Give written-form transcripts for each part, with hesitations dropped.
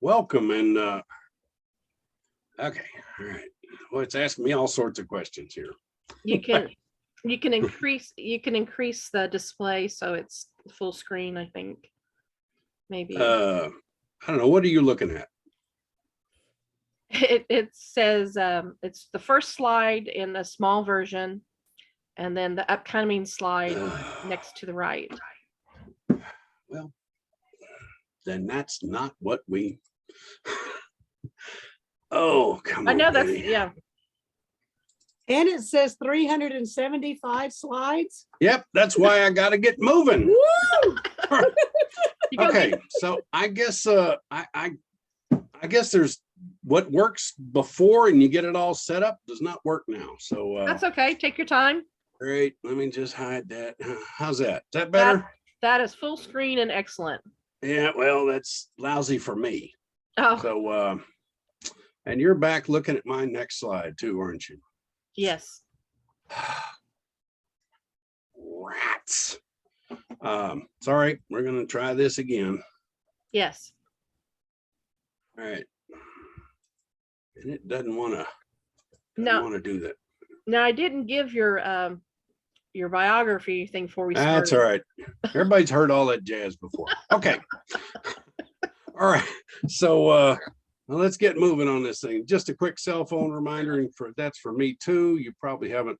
welcome. And okay, all right. Well, it's asking me all sorts of questions here. You can increase the display so it's full screen, I think. Maybe. I don't know. What are you looking at? It says it's the first slide in the small version, and then the upcoming slide next to the right. Well, then that's not what we. Oh, come on. I know that's baby. yeah. And it says 375 slides. Yep, that's why I got to get moving. Woo! Okay, so I guess I guess there's what works before and you get it all set up does not work now. So That's okay. Take your time. great. Let me just hide that. How's that? Is that better? That is full screen and excellent. Yeah, well, that's lousy for me. Oh, So and you're back looking at my next slide too, aren't you? yes. Rats. Sorry, we're gonna try this again. Yes. All right. And it doesn't want to do that. Now I didn't give your biography thing before we started. That's all right. Everybody's heard all that jazz before. Okay. All right. So well, let's get moving on this thing. Just a quick cell phone reminder, and that's for me too. You probably haven't.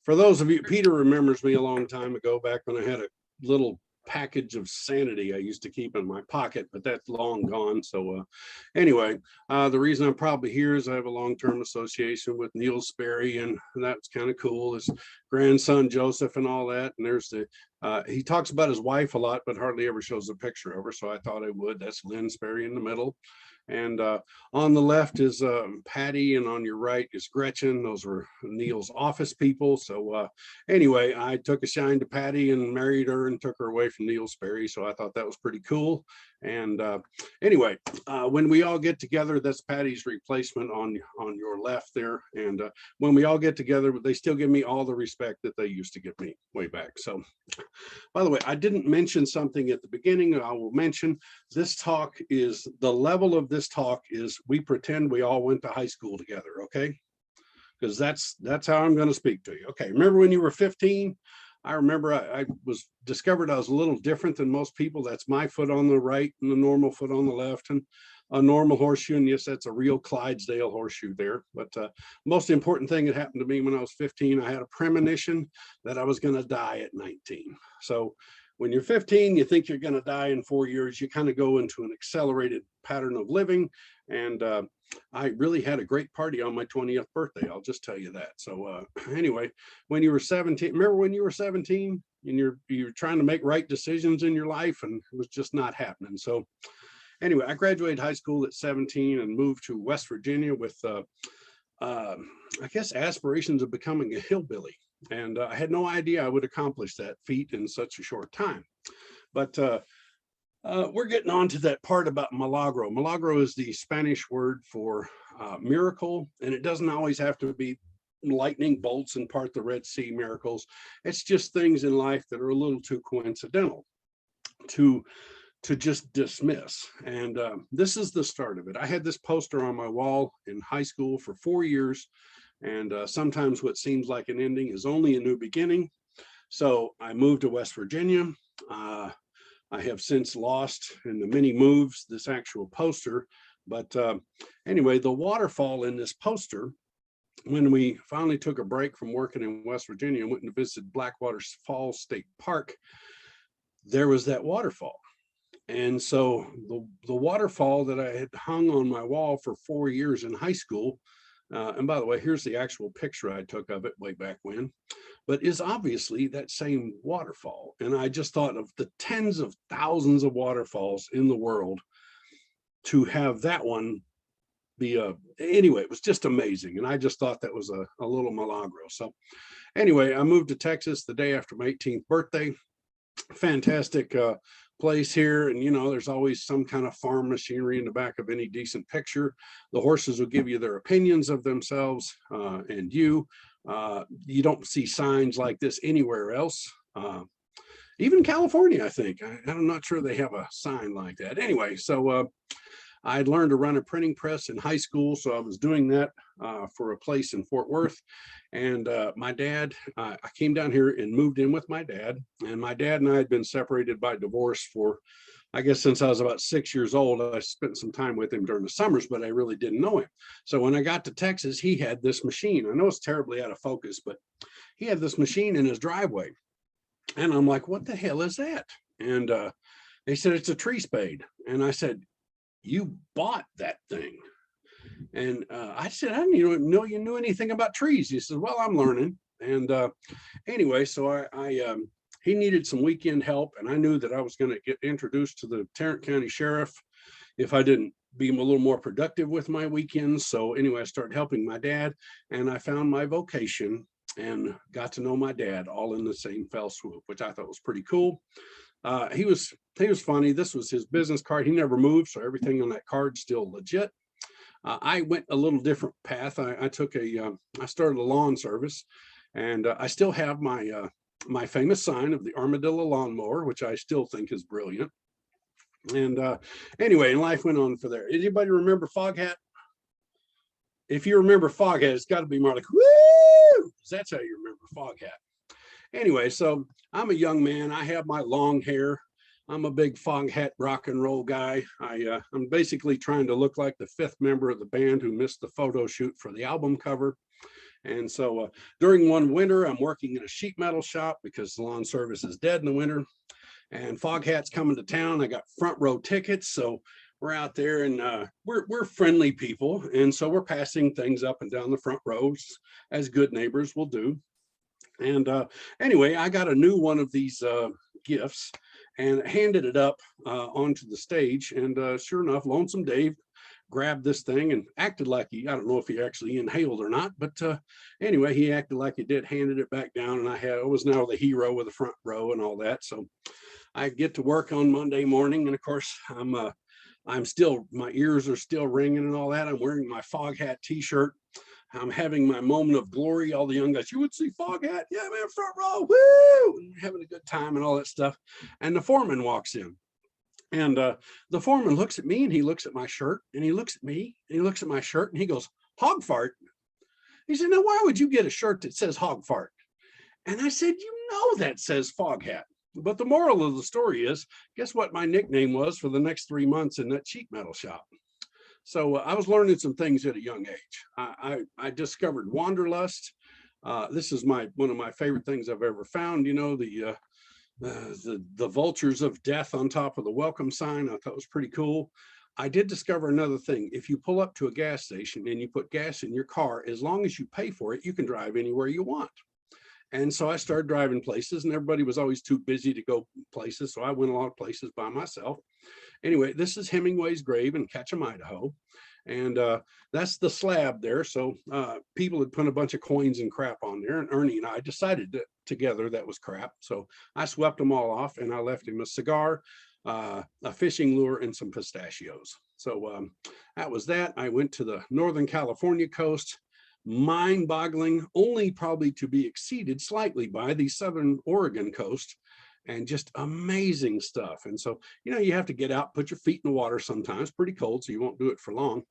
For those of you, Peter remembers me a long time ago, back when I had a little package of sanity I used to keep in my pocket, but that's long gone. So anyway, the reason I'm probably here is I have a long-term association with Neil Sperry, and that's kind of cool. His grandson Joseph and all that. And there's the he talks about his wife a lot, but hardly ever shows a picture of her. So I thought I would. That's Lynn Sperry in the middle. And on the left is Patty, and on your right is Gretchen. Those were Neil's office people. So anyway, I took a shine to Patty and married her and took her away from Neil Sperry. So I thought that was pretty cool. And anyway, when we all get together, that's Patty's replacement on your left there. And when we all get together, they still give me all the respect that they used to give me way back. So by the way, I didn't mention something at the beginning. I will mention this talk is the level of this talk is we pretend we all went to high school together. Okay. Because that's how I'm going to speak to you. Okay. Remember when you were 15? I remember I was discovered I was a little different than most people. That's my foot on the right and the normal foot on the left, and a normal horseshoe. And yes, that's a real Clydesdale horseshoe there. But most important thing that happened to me when I was 15, I had a premonition that I was going to die at 19. So when you're 15, you think you're going to die in 4 years. You kind of go into an accelerated pattern of living. And I really had a great party on my 20th birthday. I'll just tell you that. So anyway, when you were 17, remember when you were 17 and you're trying to make right decisions in your life, and it was just not happening. So anyway, I graduated high school at 17 and moved to West Virginia with, I guess, aspirations of becoming a hillbilly. And I had no idea I would accomplish that feat in such a short time. But we're getting on to that part about milagro. Milagro is the Spanish word for miracle, and it doesn't always have to be lightning bolts and part the Red Sea miracles. It's just things in life that are a little too coincidental to just dismiss. And this is the start of it. I had this poster on my wall in high school for 4 years, and sometimes what seems like an ending is only a new beginning. So I moved to West Virginia. I have since lost in the many moves this actual poster, but anyway, the waterfall in this poster, when we finally took a break from working in West Virginia and went to visit Blackwater Falls State Park, there was that waterfall. And so the waterfall that I had hung on my wall for 4 years in high school, and by the way, here's the actual picture I took of it way back when, but is obviously that same waterfall. And I just thought of the tens of thousands of waterfalls in the world, to have that one be anyway, it was just amazing. And I just thought that was a little milagro. So anyway, I moved to Texas the day after my 18th birthday. Fantastic place here, and there's always some kind of farm machinery in the back of any decent picture. The horses will give you their opinions of themselves, and you don't see signs like this anywhere else, even California. I think I'm not sure they have a sign like that. Anyway, so I'd learned to run a printing press in high school, so I was doing that for a place in Fort Worth. And my dad, I came down here and moved in with my dad. And my dad and I had been separated by divorce for, I guess, since I was about 6 years old. I spent some time with him during the summers, but I really didn't know him. So when I got to Texas, he had this machine. I know it's terribly out of focus, but he had this machine in his driveway. And I'm like, what the hell is that? And they said, it's a tree spade. And I said, you bought that thing? And I said, I didn't even know you knew anything about trees. He said, well, I'm learning. And anyway, so he needed some weekend help. And I knew that I was going to get introduced to the Tarrant County Sheriff if I didn't be a little more productive with my weekends. So anyway, I started helping my dad, and I found my vocation and got to know my dad all in the same fell swoop, which I thought was pretty cool. He was funny. This was his business card. He never moved, so everything on that card's still legit. I went a little different path. I started a lawn service, and I still have my famous sign of the armadillo lawnmower, which I still think is brilliant. And anyway, life went on for there. Anybody remember Foghat? If you remember Foghat, it's got to be more like, woo! That's how you remember Foghat. Anyway, so I'm a young man. I have my long hair. I'm a big Foghat rock and roll guy. I'm basically trying to look like the fifth member of the band who missed the photo shoot for the album cover. And so during one winter, I'm working in a sheet metal shop because the lawn service is dead in the winter. And Foghat's coming to town. I got front row tickets. So we're out there, and we're friendly people. And so we're passing things up and down the front rows, as good neighbors will do. And anyway, I got a new one of these gifts and handed it up onto the stage. And sure enough, Lonesome Dave grabbed this thing and acted like I don't know if he actually inhaled or not, but anyway, he acted like he did, handed it back down. And I was now the hero of the front row and all that. So I get to work on Monday morning. And of course, I'm still, my ears are still ringing and all that. I'm wearing my Foghat t-shirt. I'm having my moment of glory. All the young guys, you would see Foghat? Yeah, man, front row, woo! And having a good time and all that stuff. And the foreman walks in. And the foreman looks at me, and he looks at my shirt, and he looks at me, and he looks at my shirt, and he goes, hog fart. He said, now, why would you get a shirt that says hog fart? And I said, you know that says Foghat. But the moral of the story is, guess what my nickname was for the next 3 months in that sheet metal shop? So I was learning some things at a young age. I discovered wanderlust. This is one of my favorite things I've ever found. You know, the vultures of death on top of the welcome sign. I thought was pretty cool. I did discover another thing. If you pull up to a gas station and you put gas in your car, as long as you pay for it, you can drive anywhere you want. And so I started driving places, and everybody was always too busy to go places. So I went a lot of places by myself. Anyway, this is Hemingway's grave in Ketchum, Idaho. And that's the slab there. So people had put a bunch of coins and crap on there. And Ernie and I decided together that was crap. So I swept them all off, and I left him a cigar, a fishing lure, and some pistachios. So that was that. I went to the Northern California coast. Mind-boggling, only probably to be exceeded slightly by the Southern Oregon coast, and just amazing stuff. And so, you know, you have to get out, put your feet in the water sometimes, pretty cold, so you won't do it for long.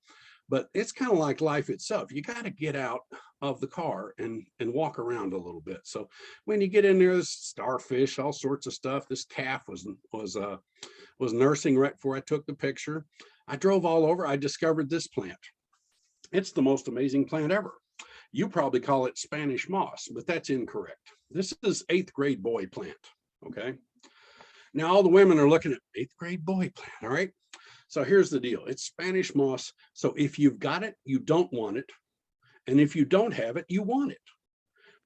But it's kind of like life itself. You got to get out of the car and walk around a little bit. So when you get in there, there's starfish, all sorts of stuff. This calf was nursing right before I took the picture. I drove all over. I discovered this plant. It's the most amazing plant ever. You probably call it Spanish moss, but that's incorrect. This is 8th grade boy plant, okay? Now all the women are looking at 8th grade boy plant, all right? So here's the deal. It's Spanish moss. So if you've got it, you don't want it. And if you don't have it, you want it,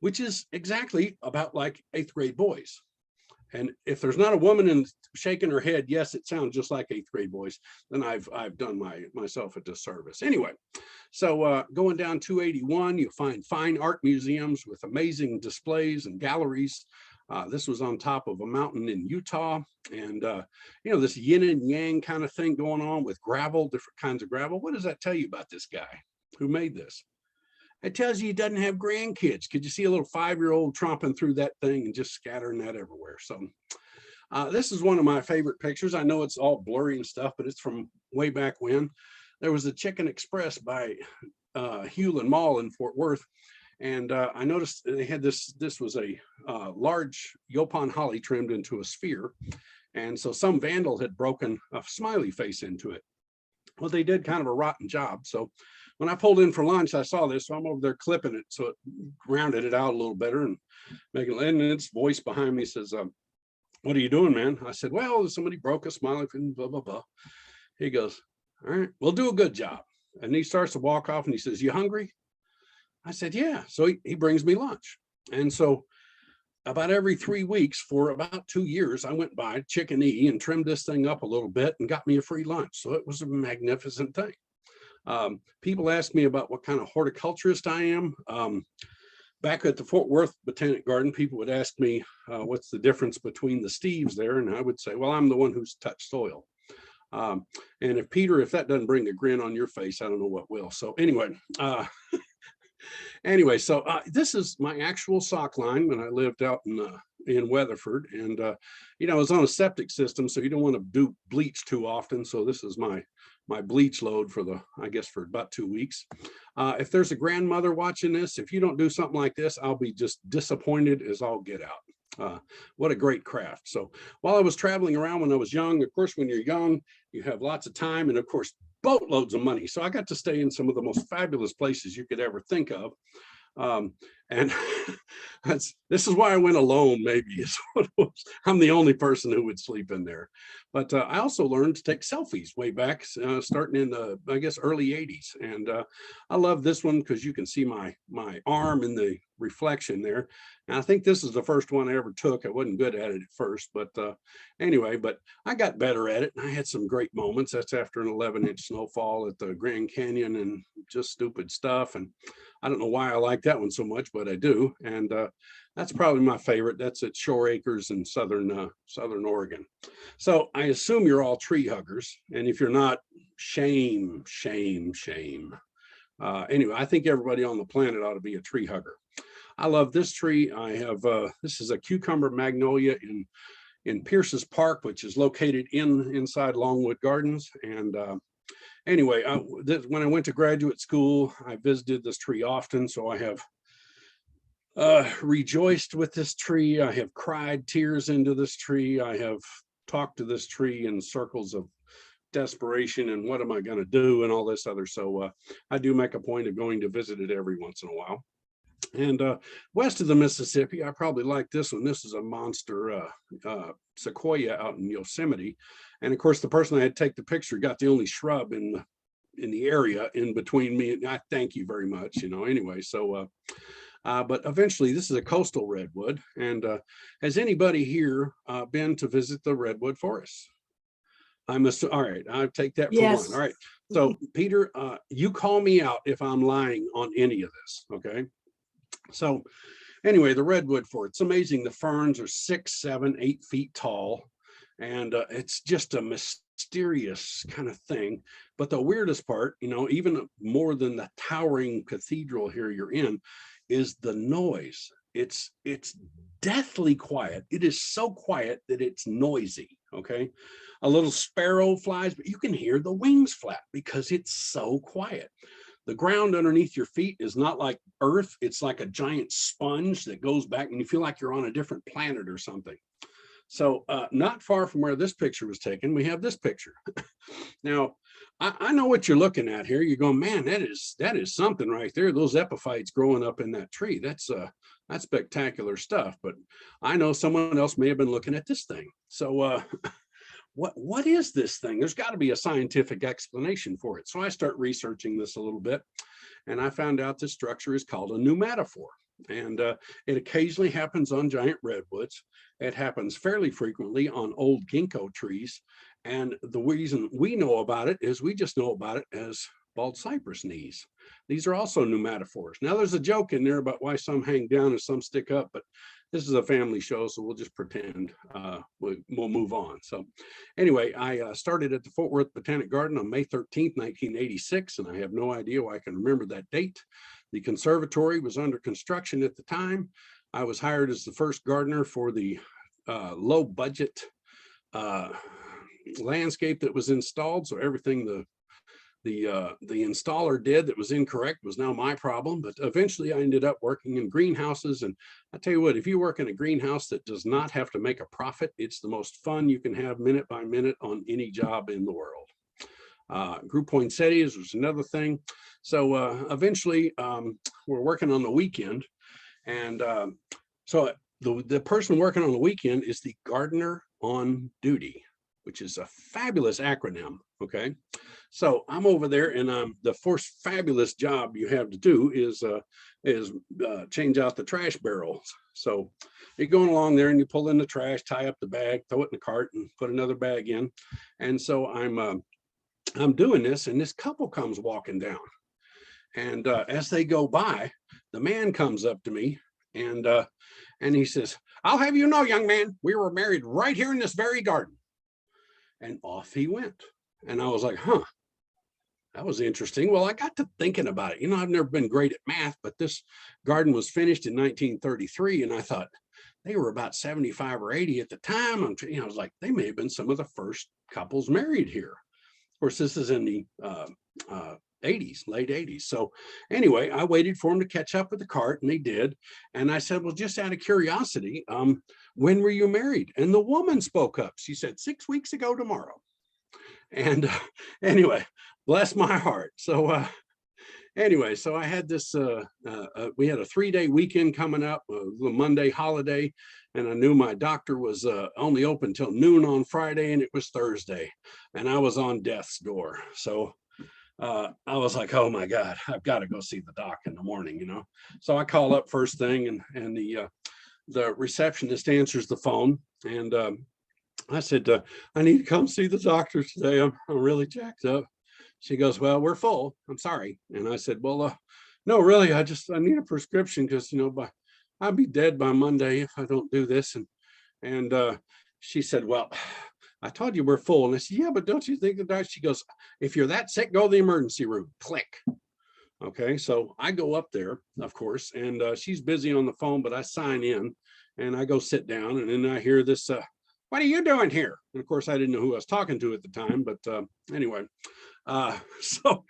which is exactly about like 8th grade boys. And if there's not a woman in shaking her head, yes, it sounds just like 8th grade boys, then I've done myself a disservice. Anyway, so going down 281, you'll find fine art museums with amazing displays and galleries. This was on top of a mountain in Utah. And, you know, this yin and yang kind of thing going on with gravel, different kinds of gravel. What does that tell you about this guy who made this? It tells you he doesn't have grandkids. Could you see a little 5-year-old tromping through that thing and just scattering that everywhere? So This is one of my favorite pictures. I know it's all blurry and stuff, but it's from way back when. There was a Chicken Express by Hewlin Mall in Fort Worth. And I noticed they had this was a large Yopon holly trimmed into a sphere. And so some vandal had broken a smiley face into it. Well, they did kind of a rotten job. So when I pulled in for lunch, I saw this. So I'm over there clipping it. So it rounded it out a little better and making, and its voice behind me says, what are you doing, man? I said, well, somebody broke a smiley face, blah, blah, blah. He goes, all right, we'll do a good job. And he starts to walk off and he says, you hungry? I said, yeah. So he brings me lunch. And so about every 3 weeks for about 2 years, I went by Chicken E and trimmed this thing up a little bit and got me a free lunch. So it was a magnificent thing. People ask me about what kind of horticulturist I am. Back at the Fort Worth Botanic Garden, people would ask me, what's the difference between the Steves there? And I would say, well, I'm the one who's touched soil. And if Peter, if that doesn't bring a grin on your face, I don't know what will. So anyway, so this is my actual sock line when I lived out in Weatherford, and you know, I was on a septic system, so you don't want to do bleach too often. So this is my bleach load for I guess for about 2 weeks. If there's a grandmother watching this, if you don't do something like this, I'll be just disappointed as all get out. What a great craft. So while I was traveling around when I was young, of course, when you're young, you have lots of time and of course, boatloads of money. So I got to stay in some of the most fabulous places you could ever think of. And this is why I went alone, maybe is what it was. I'm the only person who would sleep in there. But I also learned to take selfies way back, starting in the, I guess, early 80s. And I love this one because you can see my arm in the reflection there. And I think this is the first one I ever took. I wasn't good at it at first, but anyway, but I got better at it. And I had some great moments. That's after an 11-inch snowfall at the Grand Canyon and just stupid stuff. And I don't know why I like that one so much, but I do. And that's probably my favorite. That's at Shore Acres in southern Oregon. So I assume you're all tree huggers. And if you're not, shame, shame, shame. Anyway, I think everybody on the planet ought to be a tree hugger. I love this tree. I have, this is a cucumber magnolia in Pierce's Park, which is located inside Longwood Gardens. And anyway, when I went to graduate school, I visited this tree often. So I have rejoiced with this tree. I have cried tears into this tree. I have talked to this tree in circles of desperation and what am I going to do and all this other. So I do make a point of going to visit it every once in a while. And west of the Mississippi, I probably like this one. This is a monster sequoia out in Yosemite. And of course, the person I had to take the picture got the only shrub in the area in between me. And I thank you very much, you know, anyway. So, but eventually this is a coastal redwood. And has anybody here been to visit the redwood forest? All right, I'll take that for Yes. one. All right. So Peter, you call me out if I'm lying on any of this, okay? So anyway, the redwood forest, it's amazing. The ferns are 6, 7, 8 feet tall. And it's just a mysterious kind of thing. But the weirdest part, you know, even more than the towering cathedral here you're in, is the noise. It's deathly quiet. It is so quiet that it's noisy, okay? A little sparrow flies, but you can hear the wings flap because it's so quiet. The ground underneath your feet is not like earth. It's like a giant sponge that goes back and you feel like you're on a different planet or something. So not far from where this picture was taken, we have this picture. Now, I know what you're looking at here. You're going, man, that is something right there. Those epiphytes growing up in that tree. That's spectacular stuff. But I know someone else may have been looking at this thing. So what is this thing? There's got to be a scientific explanation for it. So I start researching this a little bit, and I found out this structure is called a pneumatophore. And it occasionally happens on giant redwoods. It happens fairly frequently on old ginkgo trees. And the reason we know about it is we just know about it as bald cypress knees. These are also pneumatophores. Now there's a joke in there about why some hang down and some stick up, but this is a family show, so we'll just pretend we'll move on. So anyway, I started at the Fort Worth Botanic Garden on May 13th, 1986, and I have no idea why I can remember that date. The conservatory was under construction at the time. I was hired as the first gardener for the low budget landscape that was installed. So everything the installer did that was incorrect was now my problem. But eventually I ended up working in greenhouses. And I tell you what, if you work in a greenhouse that does not have to make a profit, it's the most fun you can have minute by minute on any job in the world. Group poinsettias was another thing. So eventually we're working on the weekend. And so the person working on the weekend is the gardener on duty, which is a fabulous acronym. Okay. So I'm over there, and the first fabulous job you have to do is change out the trash barrels. So you're going along there and you pull in the trash, tie up the bag, throw it in the cart, and put another bag in. And so I'm doing this, and this couple comes walking down. And as they go by, the man comes up to me, and he says, "I'll have you know, young man, we were married right here in this very garden." And off he went. And I was like, huh, that was interesting. Well, I got to thinking about it. You know, I've never been great at math, but this garden was finished in 1933. And I thought they were about 75 or 80 at the time. I was like, they may have been some of the first couples married here. Of course, this is in the 80s, late 80s. So anyway, I waited for them to catch up with the cart, and they did. And I said, well, just out of curiosity, when were you married? And the woman spoke up. She said, 6 weeks ago tomorrow. And anyway, bless my heart. So anyway, so I had this, we had a 3-day weekend coming up, the Monday holiday, and I knew my doctor was only open till noon on Friday, and it was Thursday, and I was on death's door. So I was like, oh my God, I've got to go see the doc in the morning, you know? So I call up first thing, and the receptionist answers the phone, and I said, I need to come see the doctor today. I'm really jacked up. She goes, well, we're full. I'm sorry. And I said, well, no, really, I need a prescription, because, you know, I'll be dead by Monday if I don't do this. And she said, well, I told you we're full. And I said, yeah, but don't you think the doctor? She goes, if you're that sick, go to the emergency room. Click. Okay, so I go up there, of course, and she's busy on the phone, but I sign in and I go sit down, and then I hear this, what are you doing here? And of course, I didn't know who I was talking to at the time, but anyway, so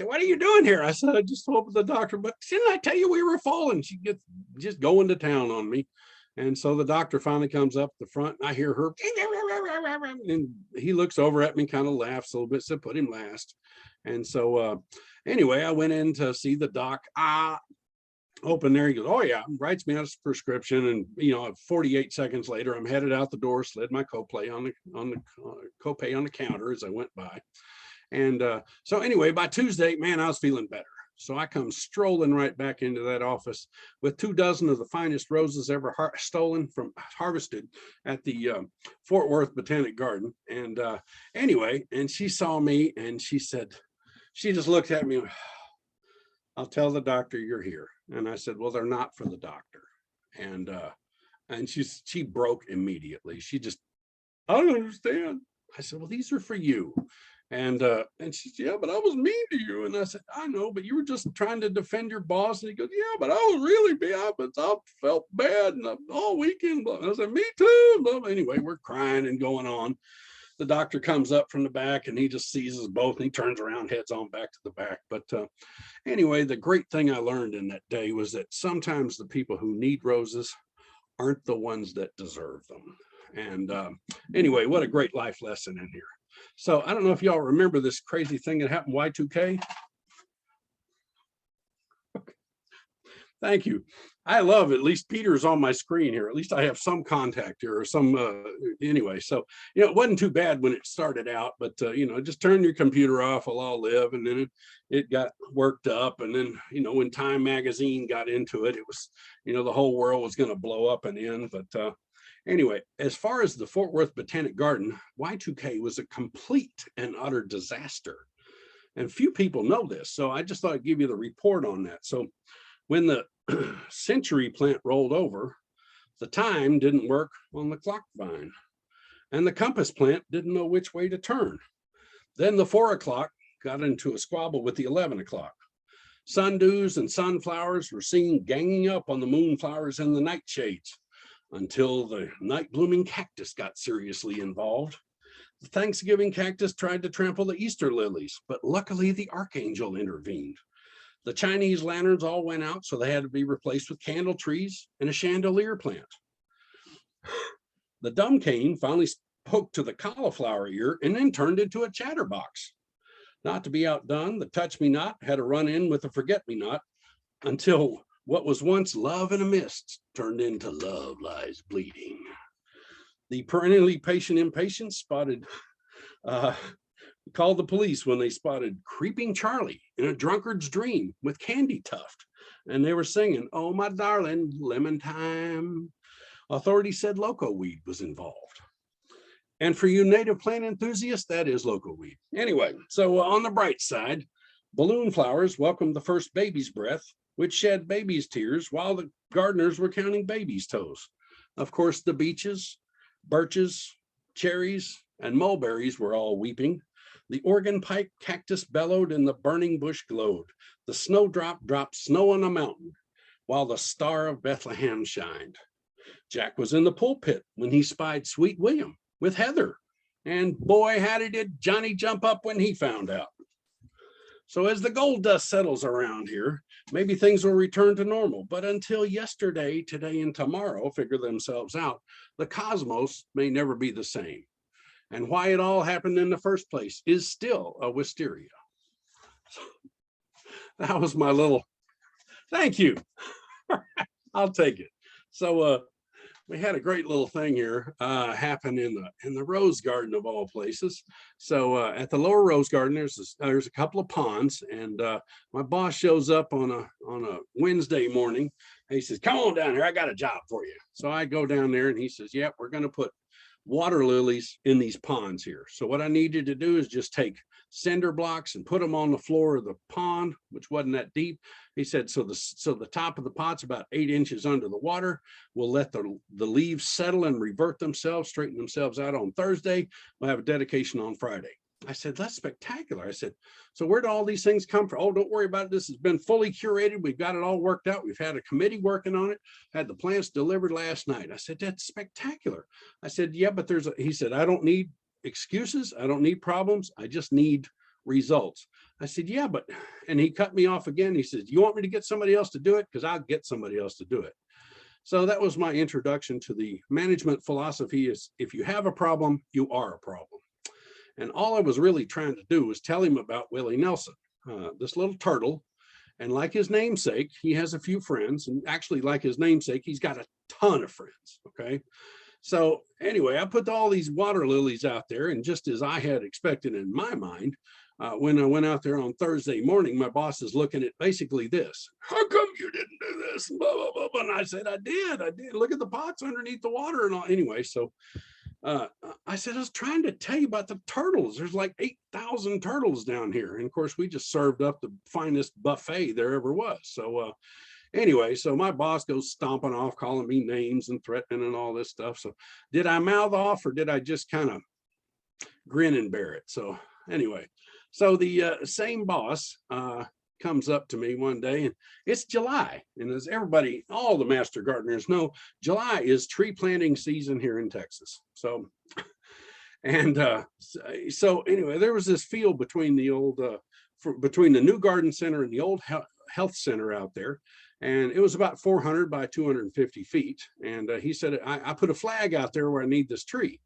what are you doing here? I said, I just spoke with the doctor, but didn't I tell you we were full? And she gets just going to town on me. And so the doctor finally comes up the front, and I hear her, and he looks over at me, kind of laughs a little bit, said, put him last. And so anyway, I went in to see the doc. Open there, he goes, oh yeah, writes me out a prescription, and you know, 48 seconds later, I'm headed out the door, slid my copay on the counter as I went by. And so anyway, by Tuesday, man, I was feeling better. So I come strolling right back into that office with 24 of the finest roses ever harvested at the Fort Worth Botanic Garden. And anyway, and she saw me, and she said, she just looked at me, I'll tell the doctor you're here. And I said, well, they're not for the doctor. And she broke immediately. She just, I don't understand. I said, well, these are for you. And she said, yeah, but I was mean to you. And I said, I know, but you were just trying to defend your boss. And he goes, yeah, but I was really bad, but I felt bad and all weekend. And I said, me too. Anyway, we're crying and going on. The doctor comes up from the back, and he just sees us both, and he turns around, heads on back to the back. But anyway, the great thing I learned in that day was that sometimes the people who need roses aren't the ones that deserve them. And anyway, what a great life lesson in here. So I don't know if y'all remember this crazy thing that happened Y2K. Thank you. I love, at least Peter's on my screen here. At least I have some contact here, or some, anyway. So, you know, it wasn't too bad when it started out, but, you know, just turn your computer off, we'll all live. And then it got worked up. And then, you know, when Time Magazine got into it, it was, you know, the whole world was going to blow up and end. But anyway, as far as the Fort Worth Botanic Garden, Y2K was a complete and utter disaster. And few people know this. So I just thought I'd give you the report on that. So when the Century plant rolled over, the time didn't work on the clock vine, and the compass plant didn't know which way to turn. Then the 4 o'clock got into a squabble with the 11 o'clock. Sundews and sunflowers were seen ganging up on the moonflowers and the nightshades. until the night blooming cactus got seriously involved. The Thanksgiving cactus tried to trample the Easter lilies, but luckily the archangel intervened. The Chinese lanterns all went out, so they had to be replaced with candle trees and a chandelier plant. The dumb cane finally spoke to the cauliflower ear and then turned into a chatterbox. Not to be outdone, the touch-me-not had a run-in with the forget-me-not until what was once love in a mist turned into love lies bleeding. The perennially patient impatience called the police when they spotted Creeping Charlie in a drunkard's dream with Candy Tuft. And they were singing, "Oh, my darling, lemon time." Authorities said loco weed was involved. And for you native plant enthusiasts, that is loco weed. Anyway, so on the bright side, balloon flowers welcomed the first baby's breath, which shed baby's tears while the gardeners were counting baby's toes. Of course, the beeches, birches, cherries, and mulberries were all weeping. The organ pipe cactus bellowed and the burning bush glowed. The snowdrop dropped snow on a mountain while the star of Bethlehem shined. Jack was in the pulpit when he spied Sweet William with Heather. And boy, howdy did Johnny jump up when he found out. So as the gold dust settles around here, maybe things will return to normal. But until yesterday, today, and tomorrow figure themselves out, the cosmos may never be the same. And why it all happened in the first place is still a wisteria. So that was my little, thank you. I'll take it. So we had a great little thing here happen in the rose garden of all places. So at the lower rose garden, there's a couple of ponds, and my boss shows up on a Wednesday morning. And he says, "Come on down here, I got a job for you." So I go down there, and he says, "Yep, we're going to put water lilies in these ponds here. So what I needed to do is just take cinder blocks and put them on the floor of the pond, which wasn't that deep." He said, so the top of the pot's about 8 inches under the water. We'll let the leaves settle and revert themselves, straighten themselves out on Thursday. We'll have a dedication on Friday. I said, "That's spectacular." I said, "So where do all these things come from?" "Oh, don't worry about it. This has been fully curated. We've got it all worked out. We've had a committee working on it, had the plants delivered last night." I said, "That's spectacular." I said, "Yeah, but he said, "I don't need excuses. I don't need problems. I just need results." I said, "Yeah, but," and he cut me off again. He says, "You want me to get somebody else to do it? Because I'll get somebody else to do it." So that was my introduction to the management philosophy is if you have a problem, you are a problem. And all I was really trying to do was tell him about Willie Nelson, this little turtle. And like his namesake, he has a few friends. And actually, like his namesake, he's got a ton of friends. Okay. So anyway, I put all these water lilies out there. And just as I had expected in my mind, when I went out there on Thursday morning, my boss is looking at basically this. "How come you didn't do this?" Blah, blah, blah, blah. And I said, I did. Look at the pots underneath the water and all. Anyway, so I said, "I was trying to tell you about the turtles. There's like 8,000 turtles down here." And of course, we just served up the finest buffet there ever was. So anyway, so my boss goes stomping off, calling me names and threatening and all this stuff. So did I mouth off or did I just kind of grin and bear it? So anyway, so the same boss comes up to me one day, and it's July. And as everybody, all the master gardeners know, July is tree planting season here in Texas. So, and so anyway, there was this field between the old, between the new garden center and the old health center out there. And it was about 400 by 250 feet. And he said, I put a flag out there where I need this tree.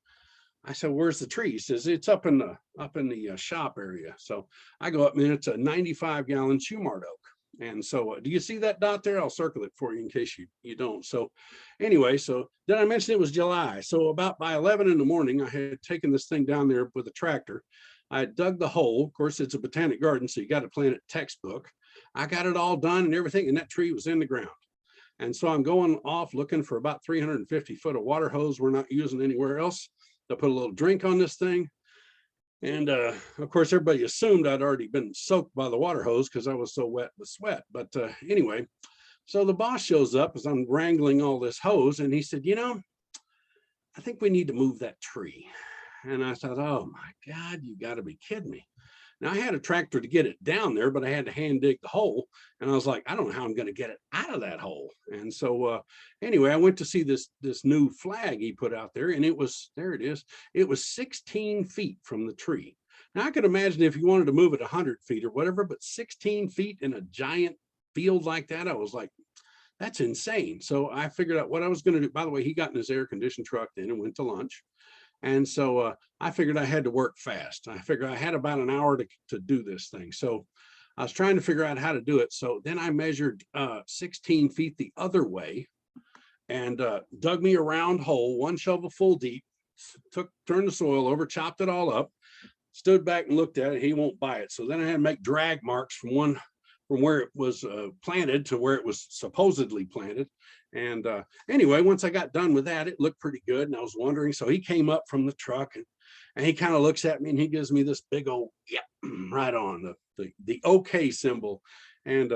I said, "Where's the tree?" He says, "It's up in the shop area." So I go up, and it's a 95-gallon Shumard oak. And so do you see that dot there? I'll circle it for you in case you don't. So anyway, so then I mentioned it was July. So about by 11 in the morning, I had taken this thing down there with a tractor. I dug the hole. Of course, it's a botanic garden, so you got to plant it textbook. I got it all done and everything, and that tree was in the ground. And so I'm going off looking for about 350 foot of water hose we're not using anywhere else to put a little drink on this thing. And of course, everybody assumed I'd already been soaked by the water hose because I was so wet with sweat. But anyway, so the boss shows up as I'm wrangling all this hose, and he said, "I think we need to move that tree." And I thought, "Oh my God, you got to be kidding me." Now I had a tractor to get it down there, but I had to hand dig the hole. And I was like, I don't know how I'm going to get it out of that hole. And so anyway, I went to see this new flag he put out there, and it was, there it is. It was 16 feet from the tree. Now I could imagine if you wanted to move it 100 feet or whatever, but 16 feet in a giant field like that, I was like, that's insane. So I figured out what I was going to do. By the way, he got in his air conditioned truck then and went to lunch. And so I figured I had to work fast. I figured I had about an hour to do this thing. So I was trying to figure out how to do it. So then I measured 16 feet the other way and dug me a round hole, 1 shovel full deep, turned the soil over, chopped it all up, stood back and looked at it. He won't buy it. So then I had to make drag marks from where it was planted to where it was supposedly planted. And anyway, once I got done with that, it looked pretty good. And I was wondering, so he came up from the truck and he kind of looks at me and he gives me this big old, yeah, right on the okay symbol. And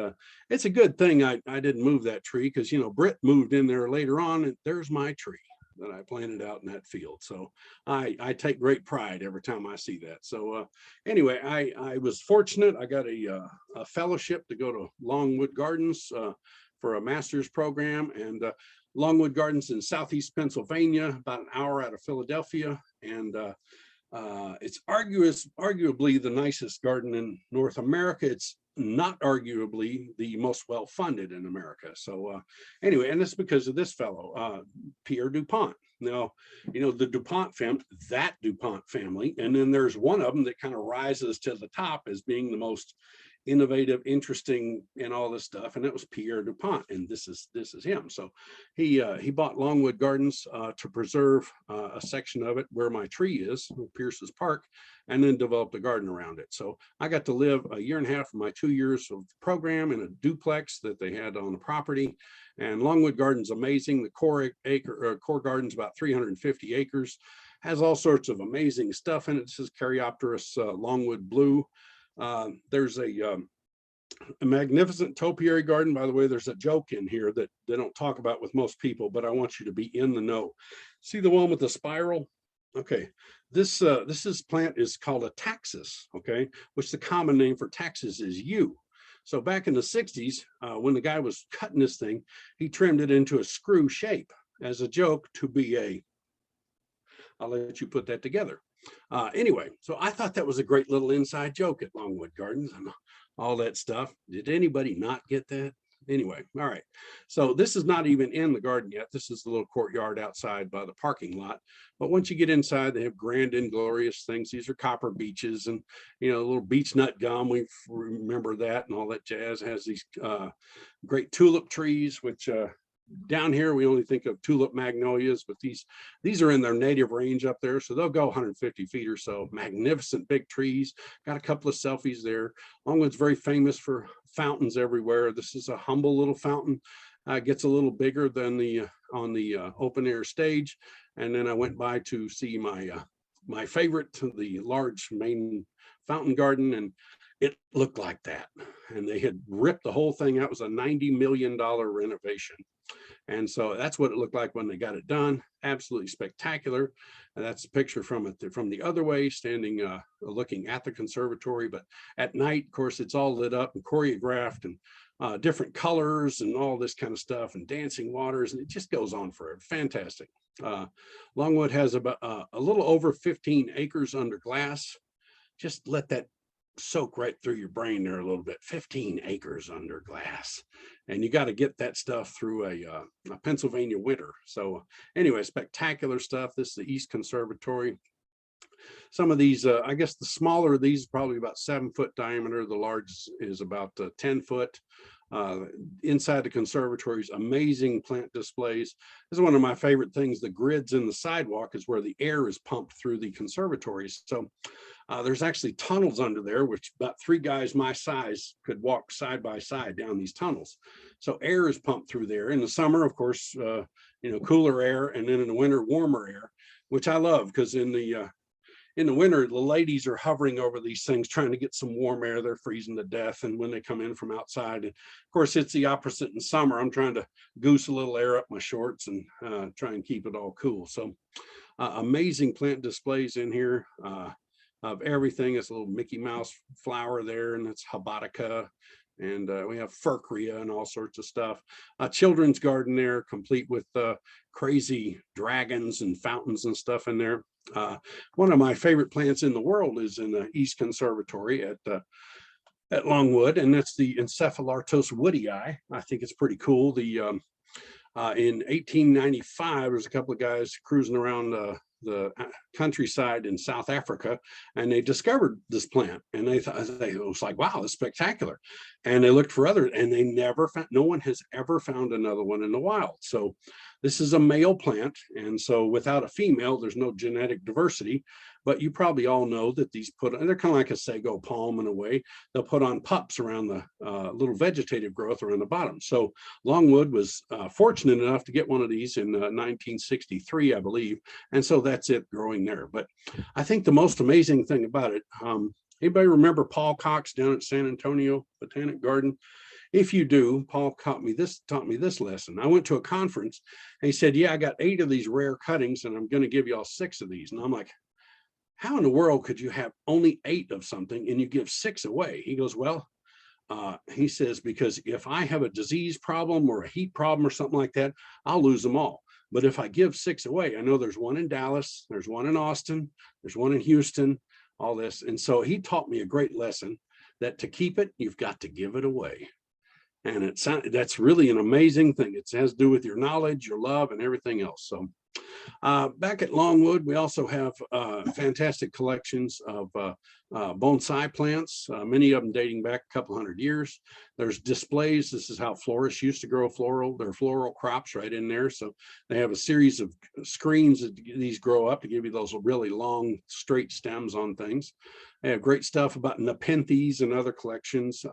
it's a good thing I didn't move that tree because, you know, Britt moved in there later on and there's my tree that I planted out in that field. So I take great pride every time I see that. So anyway, I was fortunate. I got a fellowship to go to Longwood Gardens for a master's program, and Longwood Gardens in Southeast Pennsylvania, about an hour out of Philadelphia. And it's arguably the nicest garden in North America. It's not arguably the most well-funded in America. So anyway, and it's because of this fellow, Pierre Dupont. Now, you know, the Dupont family, that Dupont family, and then there's one of them that kind of rises to the top as being the most innovative, interesting, and all this stuff, and that was Pierre Dupont, and this is him. So he bought Longwood Gardens to preserve a section of it where my tree is, Pierce's Park, and then developed a garden around it. So I got to live a year and a half of my 2 years of program in a duplex that they had on the property. And Longwood Gardens amazing. The core garden's about 350 acres, has all sorts of amazing stuff in it. This is Caryopteris Longwood Blue. There's a magnificent topiary garden. By the way, there's a joke in here that they don't talk about with most people, but I want you to be in the know. See the one with the spiral? Okay, this plant is called a taxus, okay, which the common name for taxus is yew. So back in the 60s, when the guy was cutting this thing, he trimmed it into a screw shape as a joke to be I'll let you put that together. Anyway, so I thought that was a great little inside joke at Longwood Gardens and all that stuff. Did anybody not get that? Anyway, all right. So this is not even in the garden yet. This is the little courtyard outside by the parking lot. But once you get inside, they have grand and glorious things. These are copper beeches and, you know, little beech nut gum. We remember that and all that jazz. It has these great tulip trees, which down here we only think of tulip magnolias, but these are in their native range up there, so they'll go 150 feet or so. Magnificent big trees. Got a couple of selfies there. Longwood's very famous for fountains everywhere. This is a humble little fountain. Gets a little bigger than on the open air stage. And then I went by to see my favorite, the large main fountain garden, and it looked like that. And they had ripped the whole thing out. It was a $90 million renovation. And so that's what it looked like when they got it done. Absolutely spectacular. And that's a picture from it from the other way, standing looking at the conservatory. But at night, of course, it's all lit up and choreographed and different colors and all this kind of stuff and dancing waters. And it just goes on forever. Fantastic. Longwood has about a little over 15 acres under glass. Just let that soak right through your brain there a little bit. 15 acres under glass, and you got to get that stuff through a Pennsylvania winter. So anyway, spectacular stuff. This is the East Conservatory. Some of these, I guess the smaller of these probably about 7 foot diameter. The large is about 10 foot. Inside the conservatory's amazing plant displays. This is one of my favorite things. The grids in the sidewalk is where the air is pumped through the conservatories. So there's actually tunnels under there, which about 3 guys my size could walk side by side down these tunnels. So air is pumped through there. In the summer, of course, you know, cooler air, and then in the winter, warmer air, which I love because in the winter, the ladies are hovering over these things, trying to get some warm air. They're freezing to death. And when they come in from outside, and of course, it's the opposite in summer. I'm trying to goose a little air up my shorts and try and keep it all cool. So amazing plant displays in here. of everything. It's a little Mickey Mouse flower there, and it's Habatica. And we have Furcrea and all sorts of stuff. A children's garden there, complete with crazy dragons and fountains and stuff in there. One of my favorite plants in the world is in the East Conservatory at Longwood, and that's the Encephalartos Woody Eye. I think it's pretty cool. In 1895, there's a couple of guys cruising around the countryside in South Africa, and they discovered this plant, and they thought, it was like, wow, it's spectacular. And they looked for others, and they never found, no one has ever found another one in the wild. So this is a male plant, and so without a female, there's no genetic diversity. But you probably all know that these they're kind of like a sago palm in a way. They'll put on pups around the little vegetative growth around the bottom. So Longwood was fortunate enough to get one of these in 1963, I believe. And so that's it growing there. But I think the most amazing thing about it, anybody remember Paul Cox down at San Antonio Botanic Garden? If you do, Paul taught me this lesson. I went to a conference and he said, yeah, I got 8 of these rare cuttings and I'm going to give you all 6 of these. And I'm like, how in the world could you have only 8 of something and you give 6 away? He goes, well, he says, because if I have a disease problem or a heat problem or something like that, I'll lose them all. But if I give 6 away, I know there's one in Dallas, there's one in Austin, there's one in Houston, all this. And so he taught me a great lesson that to keep it, you've got to give it away. And that's really an amazing thing. It has to do with your knowledge, your love, and everything else. So back at Longwood, we also have fantastic collections of bonsai plants, many of them dating back a couple hundred years. There's displays. This is how florists used to grow their floral crops right in there. So they have a series of screens that these grow up to give you those really long, straight stems on things. They have great stuff about Nepenthes and other collections,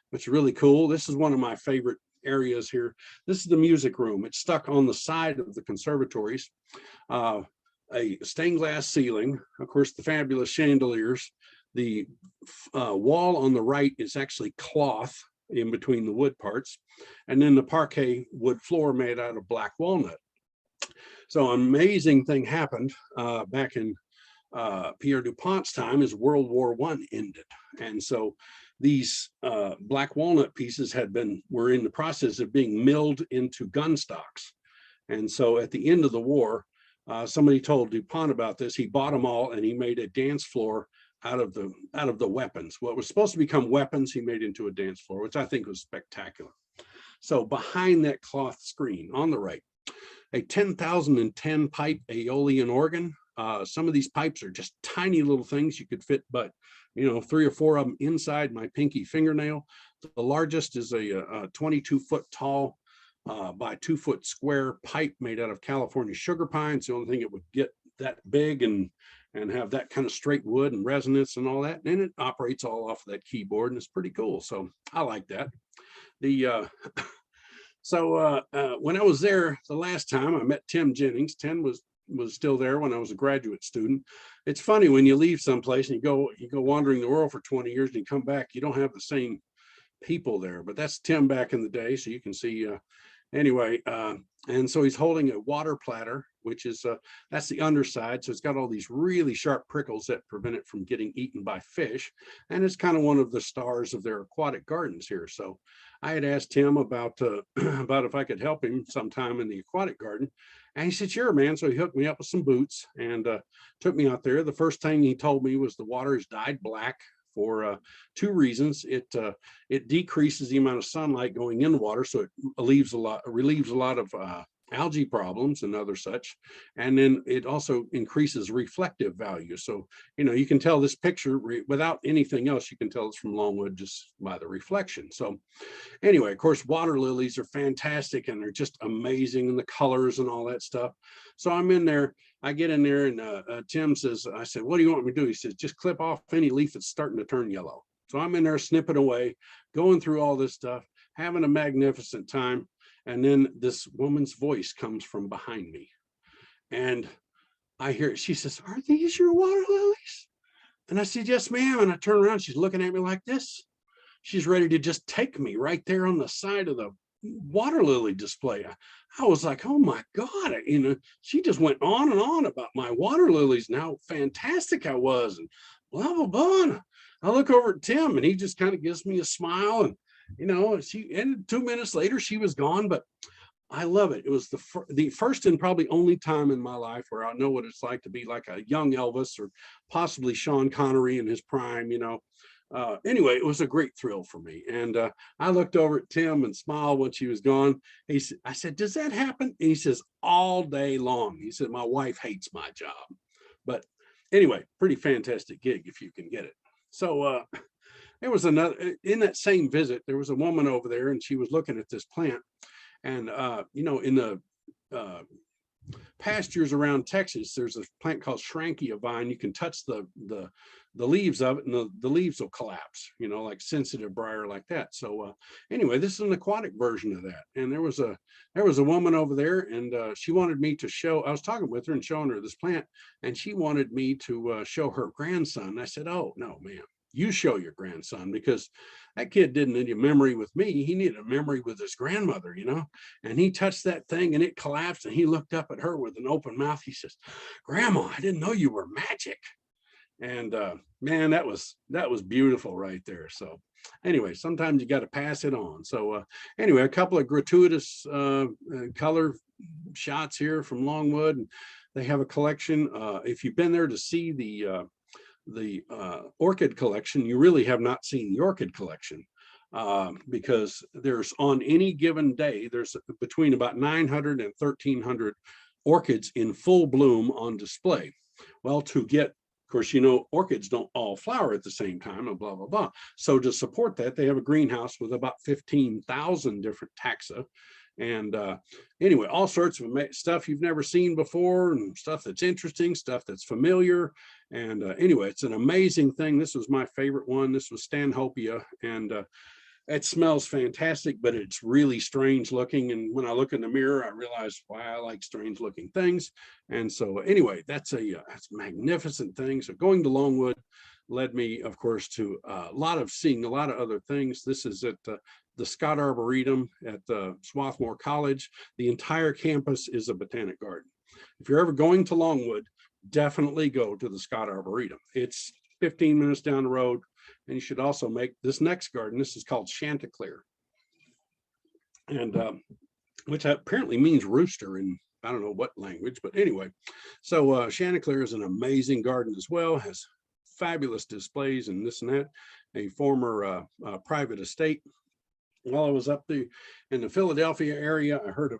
which is really cool. This is one of my favorite areas here. This is the music room. It's stuck on the side of the conservatories. A stained glass ceiling, of course, the fabulous chandeliers. The wall on the right is actually cloth in between the wood parts, and then the parquet wood floor made out of black walnut. So an amazing thing happened back in Pierre Dupont's time as World War I ended, and so these black walnut pieces were in the process of being milled into gun stocks. And so at the end of the war, somebody told Dupont about this. He bought them all and he made a dance floor out of the weapons. What was supposed to become weapons, he made into a dance floor, which I think was spectacular. So behind that cloth screen on the right, a 10,010 pipe Aeolian organ. Some of these pipes are just tiny little things. You could fit, but 3 or 4 of them inside my pinky fingernail. The largest is a 22-foot tall by 2-foot square pipe made out of California sugar pine. It's the only thing it would get that big and have that kind of straight wood and resonance and all that. And it operates all off of that keyboard, and it's pretty cool. So I like that. When I was there the last time, I met Tim Jennings. Tim was still there when I was a graduate student. It's funny when you leave someplace and you go wandering the world for 20 years and you come back, you don't have the same people there, but that's Tim back in the day. So you can see, and so he's holding a water platter, which is, that's the underside. So it's got all these really sharp prickles that prevent it from getting eaten by fish. And it's kind of one of the stars of their aquatic gardens here. So I had asked Tim about if I could help him sometime in the aquatic garden. And he said, sure, man. So he hooked me up with some boots and took me out there. The first thing he told me was the water is dyed black for 2 reasons. It decreases the amount of sunlight going in the water, so it relieves a lot of algae problems and other such. And then it also increases reflective value. So, you can tell this picture without anything else, you can tell it's from Longwood just by the reflection. So anyway, of course, water lilies are fantastic and they're just amazing, and the colors and all that stuff. So I'm in there, I get in there, and Tim says, I said, what do you want me to do? He says, just clip off any leaf that's starting to turn yellow. So I'm in there snipping away, going through all this stuff, having a magnificent time. And then this woman's voice comes from behind me. And I hear it. She says, are these your water lilies? And I said, yes, ma'am. And I turn around, she's looking at me like this. She's ready to just take me right there on the side of the water lily display. I was like, oh my God, she just went on and on about my water lilies and how fantastic I was and blah, blah, blah. And I look over at Tim and he just kind of gives me a smile. And, and 2 minutes later, she was gone. But I love it. It was the first and probably only time in my life where I know what it's like to be like a young Elvis or possibly Sean Connery in his prime, Anyway, it was a great thrill for me. And I looked over at Tim and smiled when she was gone. I said, does that happen? And he says, all day long. He said, my wife hates my job. But anyway, pretty fantastic gig if you can get it. So there was another, in that same visit, there was a woman over there and she was looking at this plant. And, in the pastures around Texas, there's a plant called Schrankia vine. You can touch the leaves of it and the leaves will collapse, like sensitive briar like that. So anyway, this is an aquatic version of that. And there was a woman over there and she wanted me to show, I was talking with her and showing her this plant and she wanted me to show her grandson. I said, oh, no, ma'am. You show your grandson because that kid didn't need a memory with me. He needed a memory with his grandmother, and he touched that thing and it collapsed and he looked up at her with an open mouth. He says, Grandma, I didn't know you were magic. And man, that was beautiful right there. So anyway, sometimes you got to pass it on. So anyway, a couple of gratuitous color shots here from Longwood. And they have a collection. If you've been there to see the orchid collection, you really have not seen the orchid collection because there's on any given day, there's between about 900 and 1,300 orchids in full bloom on display. Well, to get, of course, orchids don't all flower at the same time and blah, blah, blah. So to support that, they have a greenhouse with about 15,000 different taxa. And anyway, all sorts of stuff you've never seen before and stuff that's interesting, stuff that's familiar. And anyway, it's an amazing thing. This was my favorite one. This was Stanhopea. And it smells fantastic, but it's really strange looking. And when I look in the mirror, I realize why I like strange looking things. And so anyway, that's a magnificent thing. So going to Longwood led me, of course, to seeing a lot of other things. This is at the Scott Arboretum at Swarthmore College. The entire campus is a botanic garden. If you're ever going to Longwood, definitely go to the Scott Arboretum. It's 15 minutes down the road. And you should also make this next garden. This is called Chanticleer, and which apparently means rooster in I don't know what language, but anyway. So Chanticleer is an amazing garden as well. Has fabulous displays and this and that. A former private estate. While I was up there in the Philadelphia area, I heard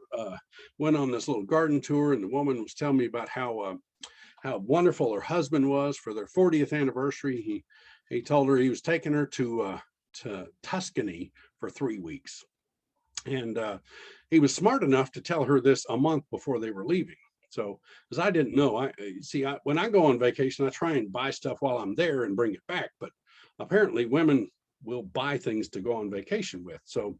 went on this little garden tour, and the woman was telling me about how wonderful her husband was for their 40th anniversary. He told her he was taking her to Tuscany for 3 weeks. And he was smart enough to tell her this a month before they were leaving. So, because I didn't know, when I go on vacation, I try and buy stuff while I'm there and bring it back. But apparently women will buy things to go on vacation with. So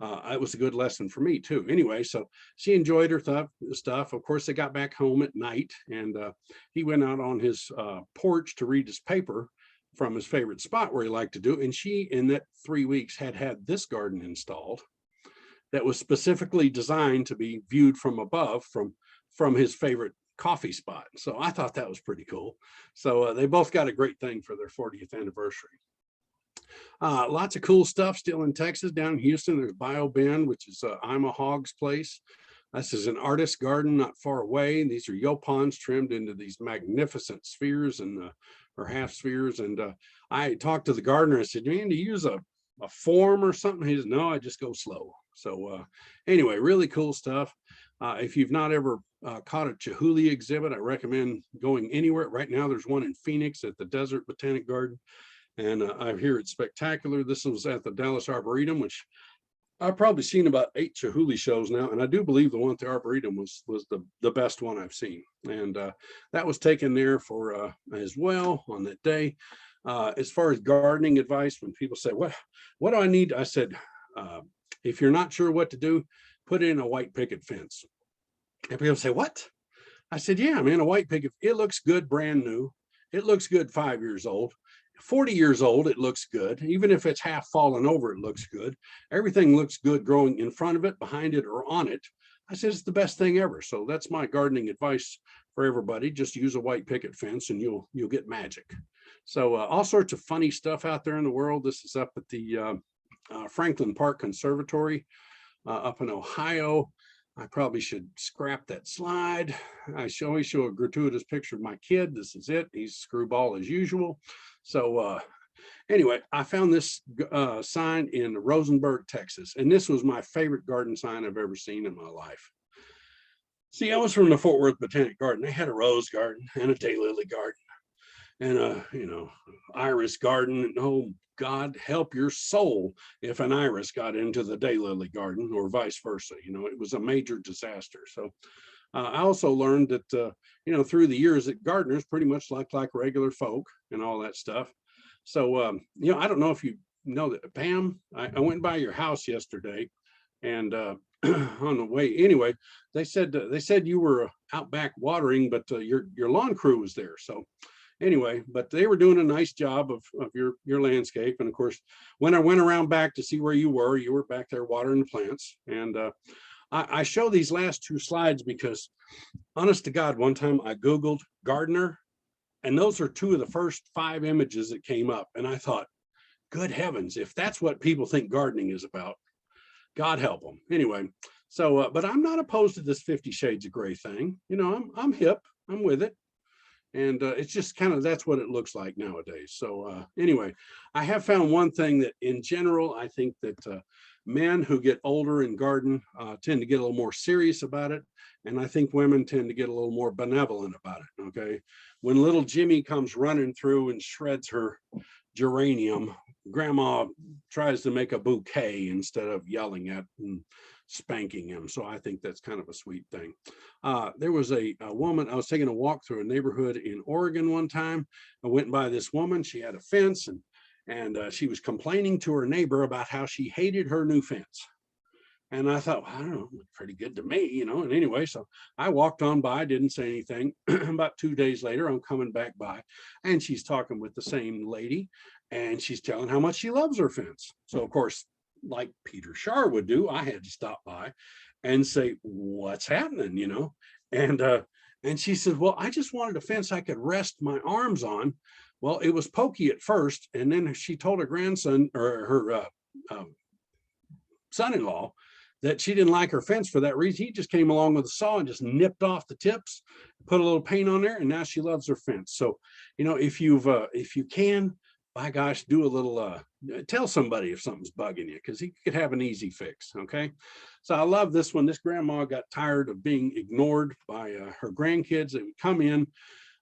it was a good lesson for me too. Anyway, so she enjoyed her stuff. Of course, they got back home at night and he went out on his porch to read his paper from his favorite spot where he liked to do. And she, in that 3 weeks, had this garden installed that was specifically designed to be viewed from above from his favorite coffee spot. So I thought that was pretty cool. So they both got a great thing for their 40th anniversary. Lots of cool stuff still in Texas. Down in Houston, there's Bio Bend, which is Ima Hogg's place. This is an artist garden not far away. These are yopons trimmed into these magnificent spheres and or half spheres. And I talked to the gardener. I said, man, do you use a form or something? He said, no, I just go slow. So anyway, really cool stuff. If you've not ever caught a Chihuly exhibit, I recommend going anywhere. Right now, there's one in Phoenix at the Desert Botanic Garden. And I hear it's spectacular. This was at the Dallas Arboretum, which I've probably seen about 8 Chihuly shows now. And I do believe the one at the Arboretum was the best one I've seen. And that was taken there for as well on that day. As far as gardening advice, when people say, what do I need? I said, if you're not sure what to do, put in a white picket fence. And people say, what? I said, yeah, man, a white picket. It looks good, brand new. It looks good 5 years old. 40 years old, it looks good. Even if it's half fallen over, it looks good. Everything looks good growing in front of it, behind it, or on it. I said, it's the best thing ever. So that's my gardening advice for everybody. Just use a white picket fence and you'll get magic. So all sorts of funny stuff out there in the world. This is up at the Franklin Park Conservatory up in Ohio. I probably should scrap that slide. I always show a gratuitous picture of my kid. This is it. He's screwball as usual. So anyway, I found this sign in Rosenberg, Texas, and this was my favorite garden sign I've ever seen in my life. See, I was from the Fort Worth Botanic Garden. They had a rose garden and a daylily garden and a, iris garden. And oh, God help your soul if an iris got into the daylily garden or vice versa. It was a major disaster. So I also learned that, through the years that gardeners pretty much look like regular folk and all that stuff. So, I don't know if you know that, Pam, I went by your house yesterday and on the way, anyway, they said you were out back watering, but your lawn crew was there. So anyway, but they were doing a nice job of your landscape. And of course, when I went around back to see where you were back there watering the plants. And I show these last two slides because honest to God, one time I Googled gardener, and those are two of the first 5 images that came up. And I thought, good heavens, if that's what people think gardening is about, God help them. Anyway, so, but I'm not opposed to this 50 Shades of Gray thing. I'm hip, I'm with it. And it's just kind of, that's what it looks like nowadays. So anyway, I have found one thing that in general, I think that men who get older and garden tend to get a little more serious about it. And I think women tend to get a little more benevolent about it, okay? When little Jimmy comes running through and shreds her geranium, Grandma tries to make a bouquet instead of yelling at and spanking him. So I think that's kind of a sweet thing. There was a woman, I was taking a walk through a neighborhood in Oregon one time. I went by this woman, she had a fence and she was complaining to her neighbor about how she hated her new fence. And I thought, well, I don't know, pretty good to me, and anyway, so I walked on by, didn't say anything. About 2 days later, I'm coming back by and she's talking with the same lady and she's telling how much she loves her fence. So of course, like Peter Shar would do, I had to stop by and say, what's happening, and she said, well, I just wanted a fence I could rest my arms on. Well, it was pokey at first. And then she told her grandson or her son-in-law that she didn't like her fence for that reason. He just came along with a saw and just nipped off the tips, put a little paint on there, and now she loves her fence. So, if you can, by gosh, do a little, tell somebody if something's bugging you, because he could have an easy fix, okay? So I love this one. This grandma got tired of being ignored by her grandkids. They would come in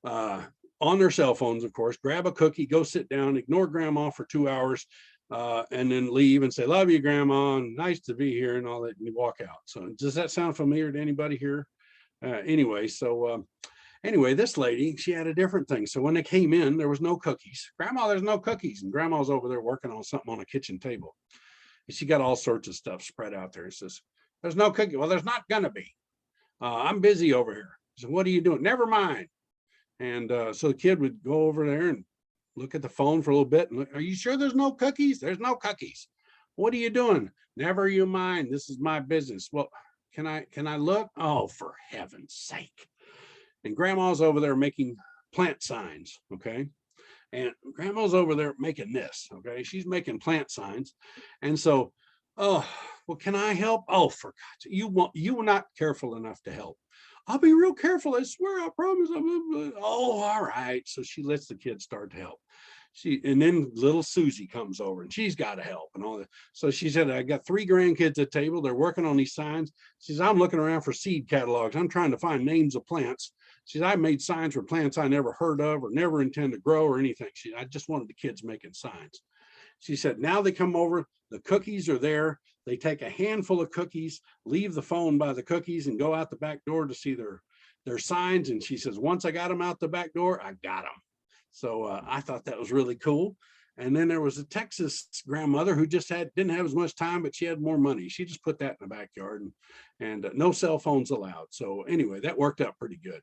on their cell phones, of course, grab a cookie, go sit down, ignore grandma for 2 hours, and then leave and say, love you, grandma, and nice to be here and all that, and you walk out. So does that sound familiar to anybody here? Anyway, this lady, she had a different thing. So when they came in, there was no cookies. Grandma, there's no cookies. And grandma's over there working on something on a kitchen table. And she got all sorts of stuff spread out there. It says, there's no cookie. Well, there's not gonna be. I'm busy over here. So what are you doing? Never mind. And so the kid would go over there and look at the phone for a little bit and look, are you sure there's no cookies? There's no cookies. What are you doing? Never you mind. This is my business. Well, can I look? Oh, for heaven's sake. And grandma's over there making plant signs, okay? And grandma's over there making this, okay? She's making plant signs. And so, oh, well, can I help? Oh, for God's sake, you were not careful enough to help. I'll be real careful. I swear, I promise. Oh, all right. So she lets the kids start to help. And then little Susie comes over and she's got to help and all that. So she said, I got 3 grandkids at the table. They're working on these signs. She says, I'm looking around for seed catalogs. I'm trying to find names of plants. She said, I made signs for plants I never heard of or never intend to grow or anything. I just wanted the kids making signs. She said, now they come over, the cookies are there. They take a handful of cookies, leave the phone by the cookies and go out the back door to see their signs. And she says, once I got them out the back door, I got them. So I thought that was really cool. And then there was a Texas grandmother who just didn't have as much time, but she had more money. She just put that in the backyard and no cell phones allowed. So anyway, that worked out pretty good.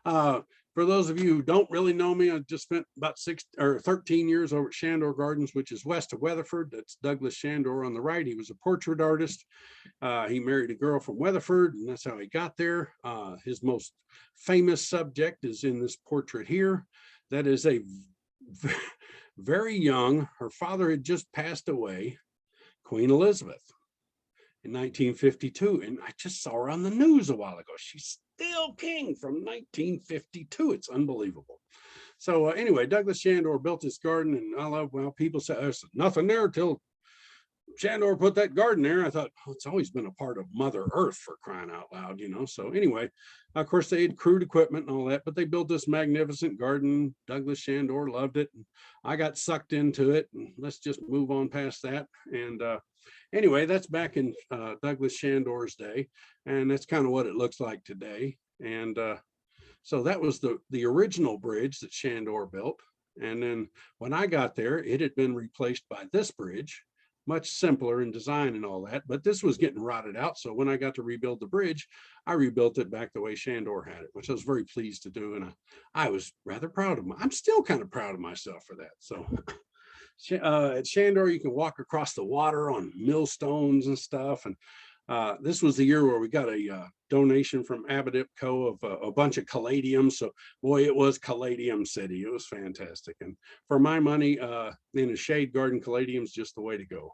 For those of you who don't really know me, I just spent about 13 years over at Sandor Gardens, which is west of Weatherford. That's Douglas Sandor on the right. He was a portrait artist. He married a girl from Weatherford, and that's how he got there. His most famous subject is in this portrait here. that is very young, her father had just passed away, Queen Elizabeth, in 1952. And I just saw her on the news a while ago. She's still king from 1952. It's unbelievable. So anyway, Douglas Sandor built this garden, and I love, well, people say there's nothing there till Sandor put that garden there. I thought, oh, it's always been a part of Mother Earth, for crying out loud, you know. So anyway, of course, they had crude equipment and all that, but they built this magnificent garden. Douglas Sandor loved it. And I got sucked into it. And let's just move on past that. And anyway, that's back in Douglas Sandor's day. And that's kind of what it looks like today. And so that was the original bridge that Sandor built. And then when I got there, it had been replaced by this bridge, much simpler in design and all that, but this was getting rotted out. So when I got to rebuild the bridge, I rebuilt it back the way Sandor had it, which I was very pleased to do. And I was rather proud of I'm still kind of proud of myself for that. So at Sandor, you can walk across the water on millstones and stuff. And this was the year where we got a donation from Abbott Co. of a bunch of caladiums. So boy, it was Caladium City. It was fantastic. And for my money, in a shade garden, caladium's just the way to go.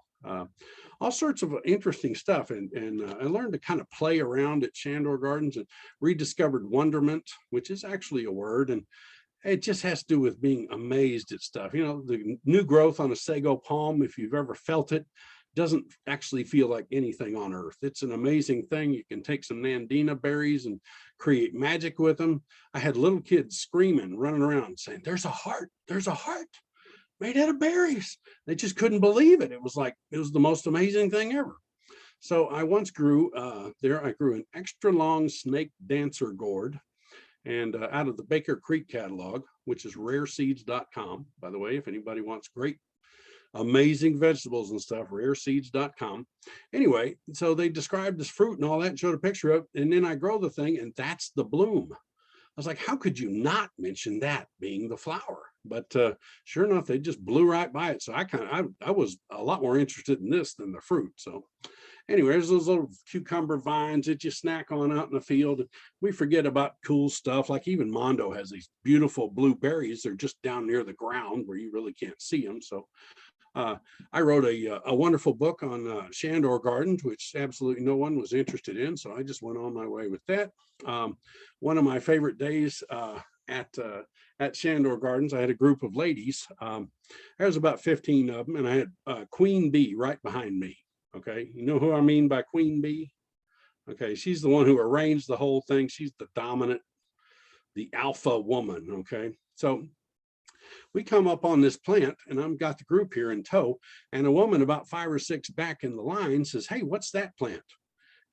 All sorts of interesting stuff. And I learned to kind of play around at Sandor Gardens and rediscovered wonderment, which is actually a word. And it just has to do with being amazed at stuff. You know, the new growth on a sago palm, if you've ever felt it, doesn't actually feel like anything on earth. It's an amazing thing. You can take some Nandina berries and create magic with them. I had little kids screaming, running around saying, there's a heart made out of berries. They just couldn't believe it. It was the most amazing thing ever. So I once grew I grew an extra long snake dancer gourd, and out of the Baker Creek catalog, which is rareseeds.com, by the way, if anybody wants great amazing vegetables and stuff, rareseeds.com. Anyway, so they described this fruit and all that and showed a picture of it. And then I grow the thing, and that's the bloom. I was like, how could you not mention that being the flower? But sure enough, they just blew right by it. So I was a lot more interested in this than the fruit. So anyway, there's those little cucumber vines that you snack on out in the field. We forget about cool stuff. Like even Mondo has these beautiful blueberries. They're just down near the ground where you really can't see them. So I wrote a wonderful book on Sandor Gardens, which absolutely no one was interested in. So I just went on my way with that. One of my favorite days at Sandor Gardens, I had a group of ladies. There was about 15 of them, and I had Queen Bee right behind me. Okay, you know who I mean by Queen Bee? Okay, she's the one who arranged the whole thing. She's the dominant, the alpha woman. Okay, so we come up on this plant, and I've got the group here in tow, and a woman about 5 or 6 back in the line says, hey, what's that plant?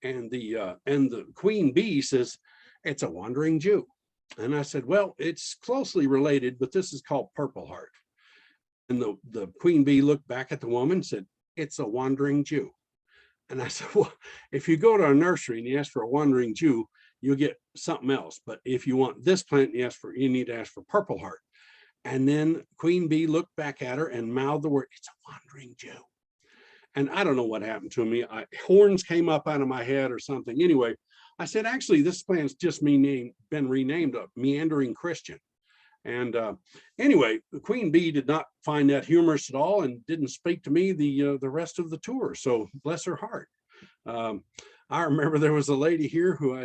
And the Queen Bee says, it's a wandering Jew. And I said, well, it's closely related, but this is called Purple Heart. And the Queen Bee looked back at the woman and said, it's a wandering Jew. And I said, well, if you go to a nursery and you ask for a wandering Jew, you'll get something else. But if you want this plant, you need to ask for Purple Heart. And then Queen Bee looked back at her and mouthed the word, it's a wandering Jew. And I don't know what happened to me. Horns came up out of my head or something. Anyway, I said, actually, this plant's just been renamed a meandering Christian. And anyway, the Queen Bee did not find that humorous at all and didn't speak to me the rest of the tour. So bless her heart. I remember there was a lady here who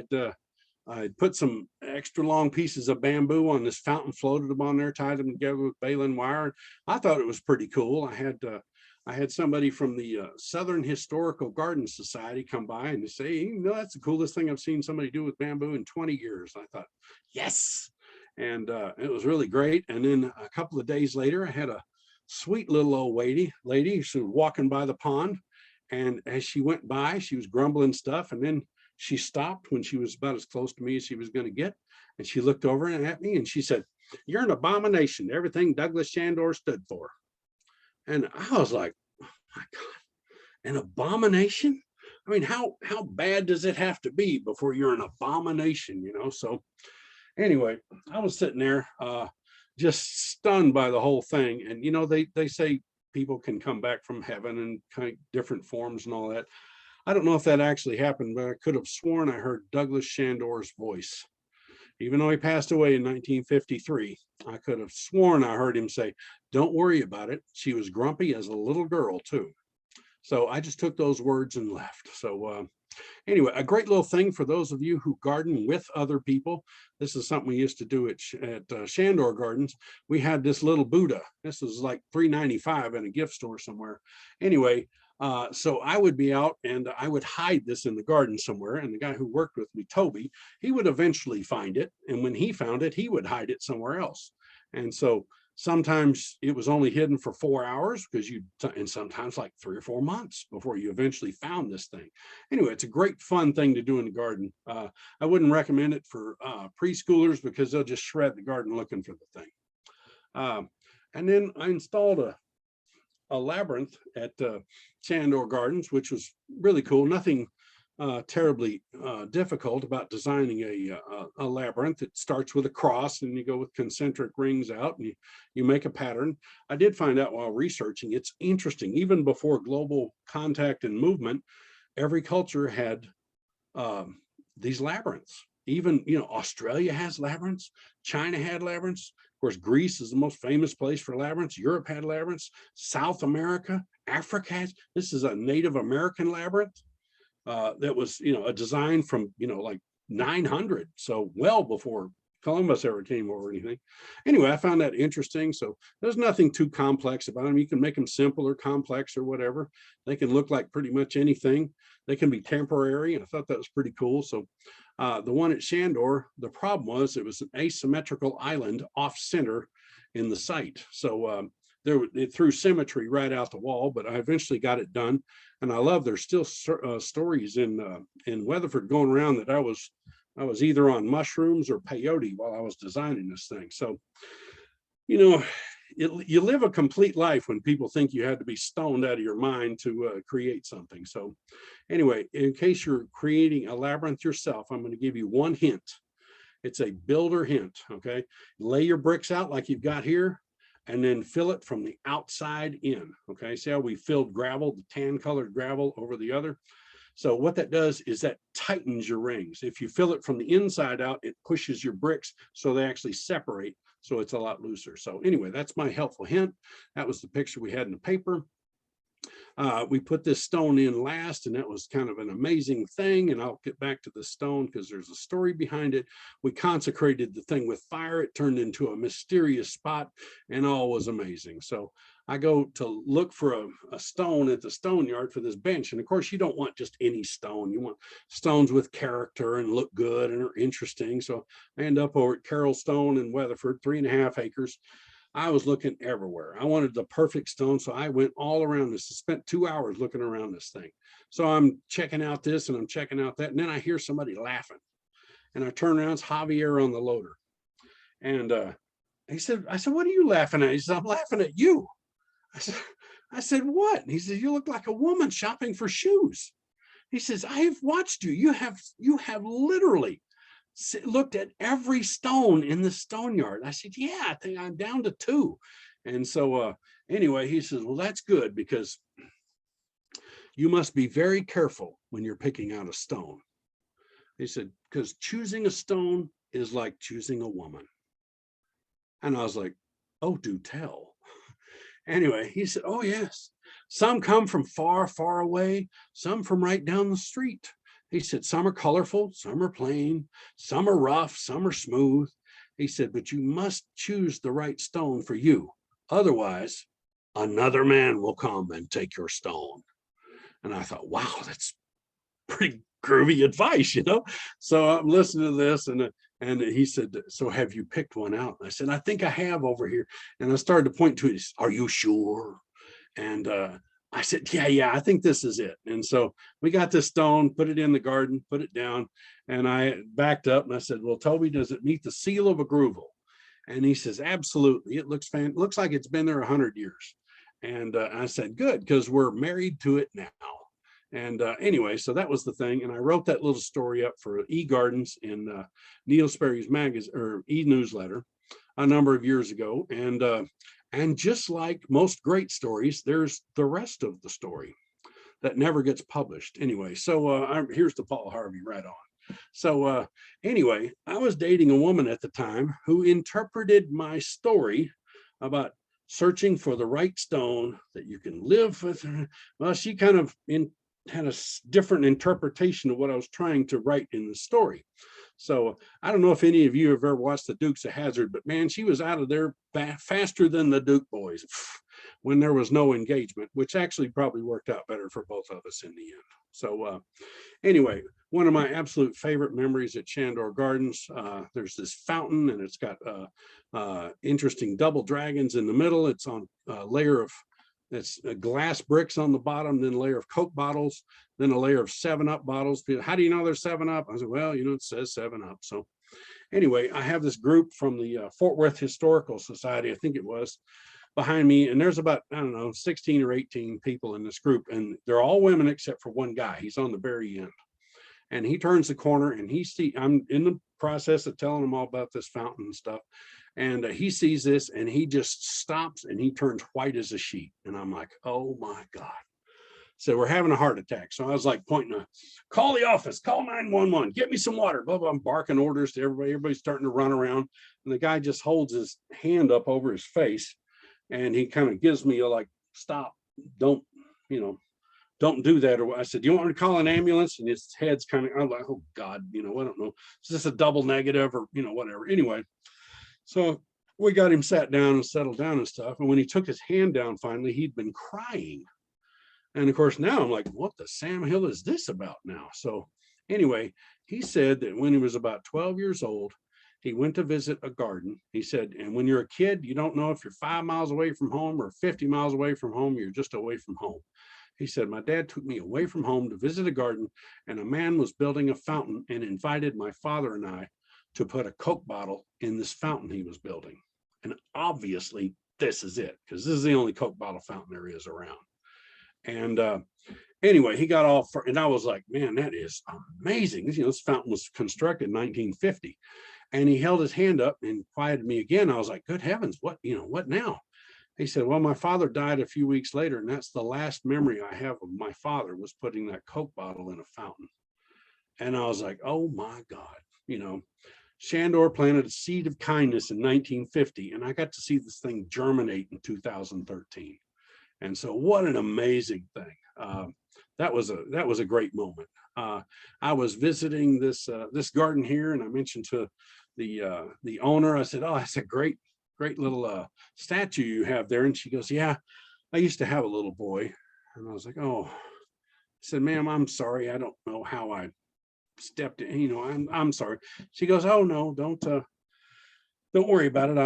I'd put some extra long pieces of bamboo on this fountain, floated them on there, tied them together with baling wire. I thought it was pretty cool. I had somebody from the Southern Historical Garden Society come by and say, you know, that's the coolest thing I've seen somebody do with bamboo in 20 years. I thought, yes. And it was really great. And then a couple of days later, I had a sweet little old lady. She was walking by the pond. And as she went by, she was grumbling stuff. And then she stopped when she was about as close to me as she was going to get. And she looked over at me and she said, you're an abomination to everything Douglas Sandor stood for. And I was like, oh my God, an abomination? I mean, how bad does it have to be before you're an abomination, you know? So anyway, I was sitting there just stunned by the whole thing. And, you know, they say people can come back from heaven in kind of different forms and all that. I don't know if that actually happened, but I could have sworn I heard Douglas Sandor's voice. even though he passed away in 1953, I could have sworn I heard him say, "Don't worry about it. She was grumpy as a little girl too." So I just took those words and left. So anyway, a great little thing for those of you who garden with other people. This is something we used to do at Sandor Gardens. We had this little Buddha. This was like $3.95 in a gift store somewhere. Anyway, so I would be out and I would hide this in the garden somewhere. And the guy who worked with me, Toby, he would eventually find it. And when he found it, he would hide it somewhere else. And so sometimes it was only hidden for 4 hours and sometimes like 3 or 4 months before you eventually found this thing. Anyway, it's a great fun thing to do in the garden. I wouldn't recommend it for preschoolers because they'll just shred the garden looking for the thing. And then I installed a labyrinth at Sandor Gardens, which was really cool. Nothing terribly difficult about designing a labyrinth. It starts with a cross and you go with concentric rings out and you make a pattern. I did find out while researching, it's interesting, even before global contact and movement, every culture had these labyrinths. Even, Australia has labyrinths, China had labyrinths. Of course, Greece is the most famous place for labyrinths. Europe had labyrinths, South America, Africa. This is a Native American labyrinth. That was, a design from, like 900. So well before Columbus ever came over or anything. Anyway, I found that interesting. So there's nothing too complex about them. You can make them simple or complex or whatever. They can look like pretty much anything. They can be temporary. I thought that was pretty cool. So the one at Sandor, the problem was it was an asymmetrical island off center in the site. So it threw symmetry right out the wall, but I eventually got it done. And I love there's still stories in Weatherford going around that I was either on mushrooms or peyote while I was designing this thing. So, you live a complete life when people think you had to be stoned out of your mind to create something. So anyway, in case you're creating a labyrinth yourself, I'm going to give you one hint. It's a builder hint, okay? Lay your bricks out like you've got here, and then fill it from the outside in, okay? See how we filled gravel, the tan colored gravel over the other? So what that does is that tightens your rings. If you fill it from the inside out, it pushes your bricks so they actually separate, so it's a lot looser. So anyway, that's my helpful hint. That was the picture we had in the paper. We put this stone in last, and that was kind of an amazing thing. And I'll get back to the stone because there's a story behind it. We consecrated the thing with fire. It turned into a mysterious spot, and all was amazing. So I go to look for a stone at the stone yard for this bench. And of course, you don't want just any stone. You want stones with character and look good and are interesting. So I end up over at Carroll Stone in Weatherford, 3.5 acres. I was looking everywhere. I wanted the perfect stone. So I went all around this. I spent 2 hours looking around this thing. So I'm checking out this and I'm checking out that. And then I hear somebody laughing. And I turn around, it's Javier on the loader. And I said, what are you laughing at? He said, I'm laughing at you. I said, what? And he said, you look like a woman shopping for shoes. He says, I have watched you. You have literally looked at every stone in the stone yard. I said, yeah, I think I'm down to 2. And so anyway, he says, well, that's good because you must be very careful when you're picking out a stone. He said, because choosing a stone is like choosing a woman. And I was like, oh, do tell. Anyway, he said, oh, yes, some come from far, far away, some from right down the street. He said, some are colorful, some are plain, some are rough, some are smooth. He said, but you must choose the right stone for you. Otherwise, another man will come and take your stone. And I thought, wow, that's pretty groovy advice, So I'm listening to this and he said, so have you picked one out? And I said, I think I have over here. And I started to point to it. Are you sure? And I said, yeah, I think this is it. And so we got this stone, put it in the garden, put it down. And I backed up and I said, well, Toby, does it meet the seal of approval? And he says, absolutely. It looks like it's been there 100 years. And I said, good, because we're married to it now. And anyway, so that was the thing. And I wrote that little story up for eGardens in Neil Sperry's magazine or e-newsletter a number of years ago. And just like most great stories, there's the rest of the story that never gets published. Anyway, so here's the Paul Harvey right on. So anyway, I was dating a woman at the time who interpreted my story about searching for the right stone that you can live with. Well, she kind of had a different interpretation of what I was trying to write in the story. So I don't know if any of you have ever watched the Dukes of Hazzard, but man, she was out of there faster than the Duke boys when there was no engagement, which actually probably worked out better for both of us in the end. So anyway, one of my absolute favorite memories at Sandor Gardens, there's this fountain and it's got interesting double dragons in the middle. It's on a layer of glass bricks on the bottom, then a layer of Coke bottles, then a layer of 7-Up bottles. How do you know there's 7-Up? I said, well, it says 7-Up. So anyway, I have this group from the Fort Worth Historical Society, I think it was, behind me. And there's about, I don't know, 16 or 18 people in this group. And they're all women except for one guy. He's on the very end. And he turns the corner and I'm in the process of telling him all about this fountain and stuff. And he sees this and he just stops and he turns white as a sheet. And I'm like, oh my God. So we're having a heart attack. So I was like pointing to call the office, call 911, get me some water, blah, blah. I'm barking orders to everybody. Everybody's starting to run around. And the guy just holds his hand up over his face. And he kind of gives me a like, stop, don't do that. Or I said, do you want me to call an ambulance? And his head's kind of, I'm like, oh God, I don't know. Is this a double negative or, whatever. Anyway. So we got him sat down and settled down and stuff. And when he took his hand down, finally, he'd been crying. And of course, now I'm like, what the Sam Hill is this about now? So anyway, he said that when he was about 12 years old, he went to visit a garden. He said, and when you're a kid, you don't know if you're 5 miles away from home or 50 miles away from home, you're just away from home. He said, my dad took me away from home to visit a garden, and a man was building a fountain and invited my father and I to put a Coke bottle in this fountain he was building. And obviously this is it, because this is the only Coke bottle fountain there is around. And anyway, he got all, and I was like, man, that is amazing. This fountain was constructed in 1950. And he held his hand up and quieted me again. I was like, good heavens, what now? He said, well, my father died a few weeks later, and that's the last memory I have of my father was putting that Coke bottle in a fountain. And I was like, oh my God, Sandor planted a seed of kindness in 1950, and I got to see this thing germinate in 2013. And so what an amazing thing. That was a great moment. I was visiting this garden here, and I mentioned to the owner, I said, oh, that's a great little statue you have there. And she goes, yeah, I used to have a little boy. And I was like, oh, I said, ma'am, I'm sorry. I don't know how I stepped in, I'm sorry. She goes, oh no, don't worry about it.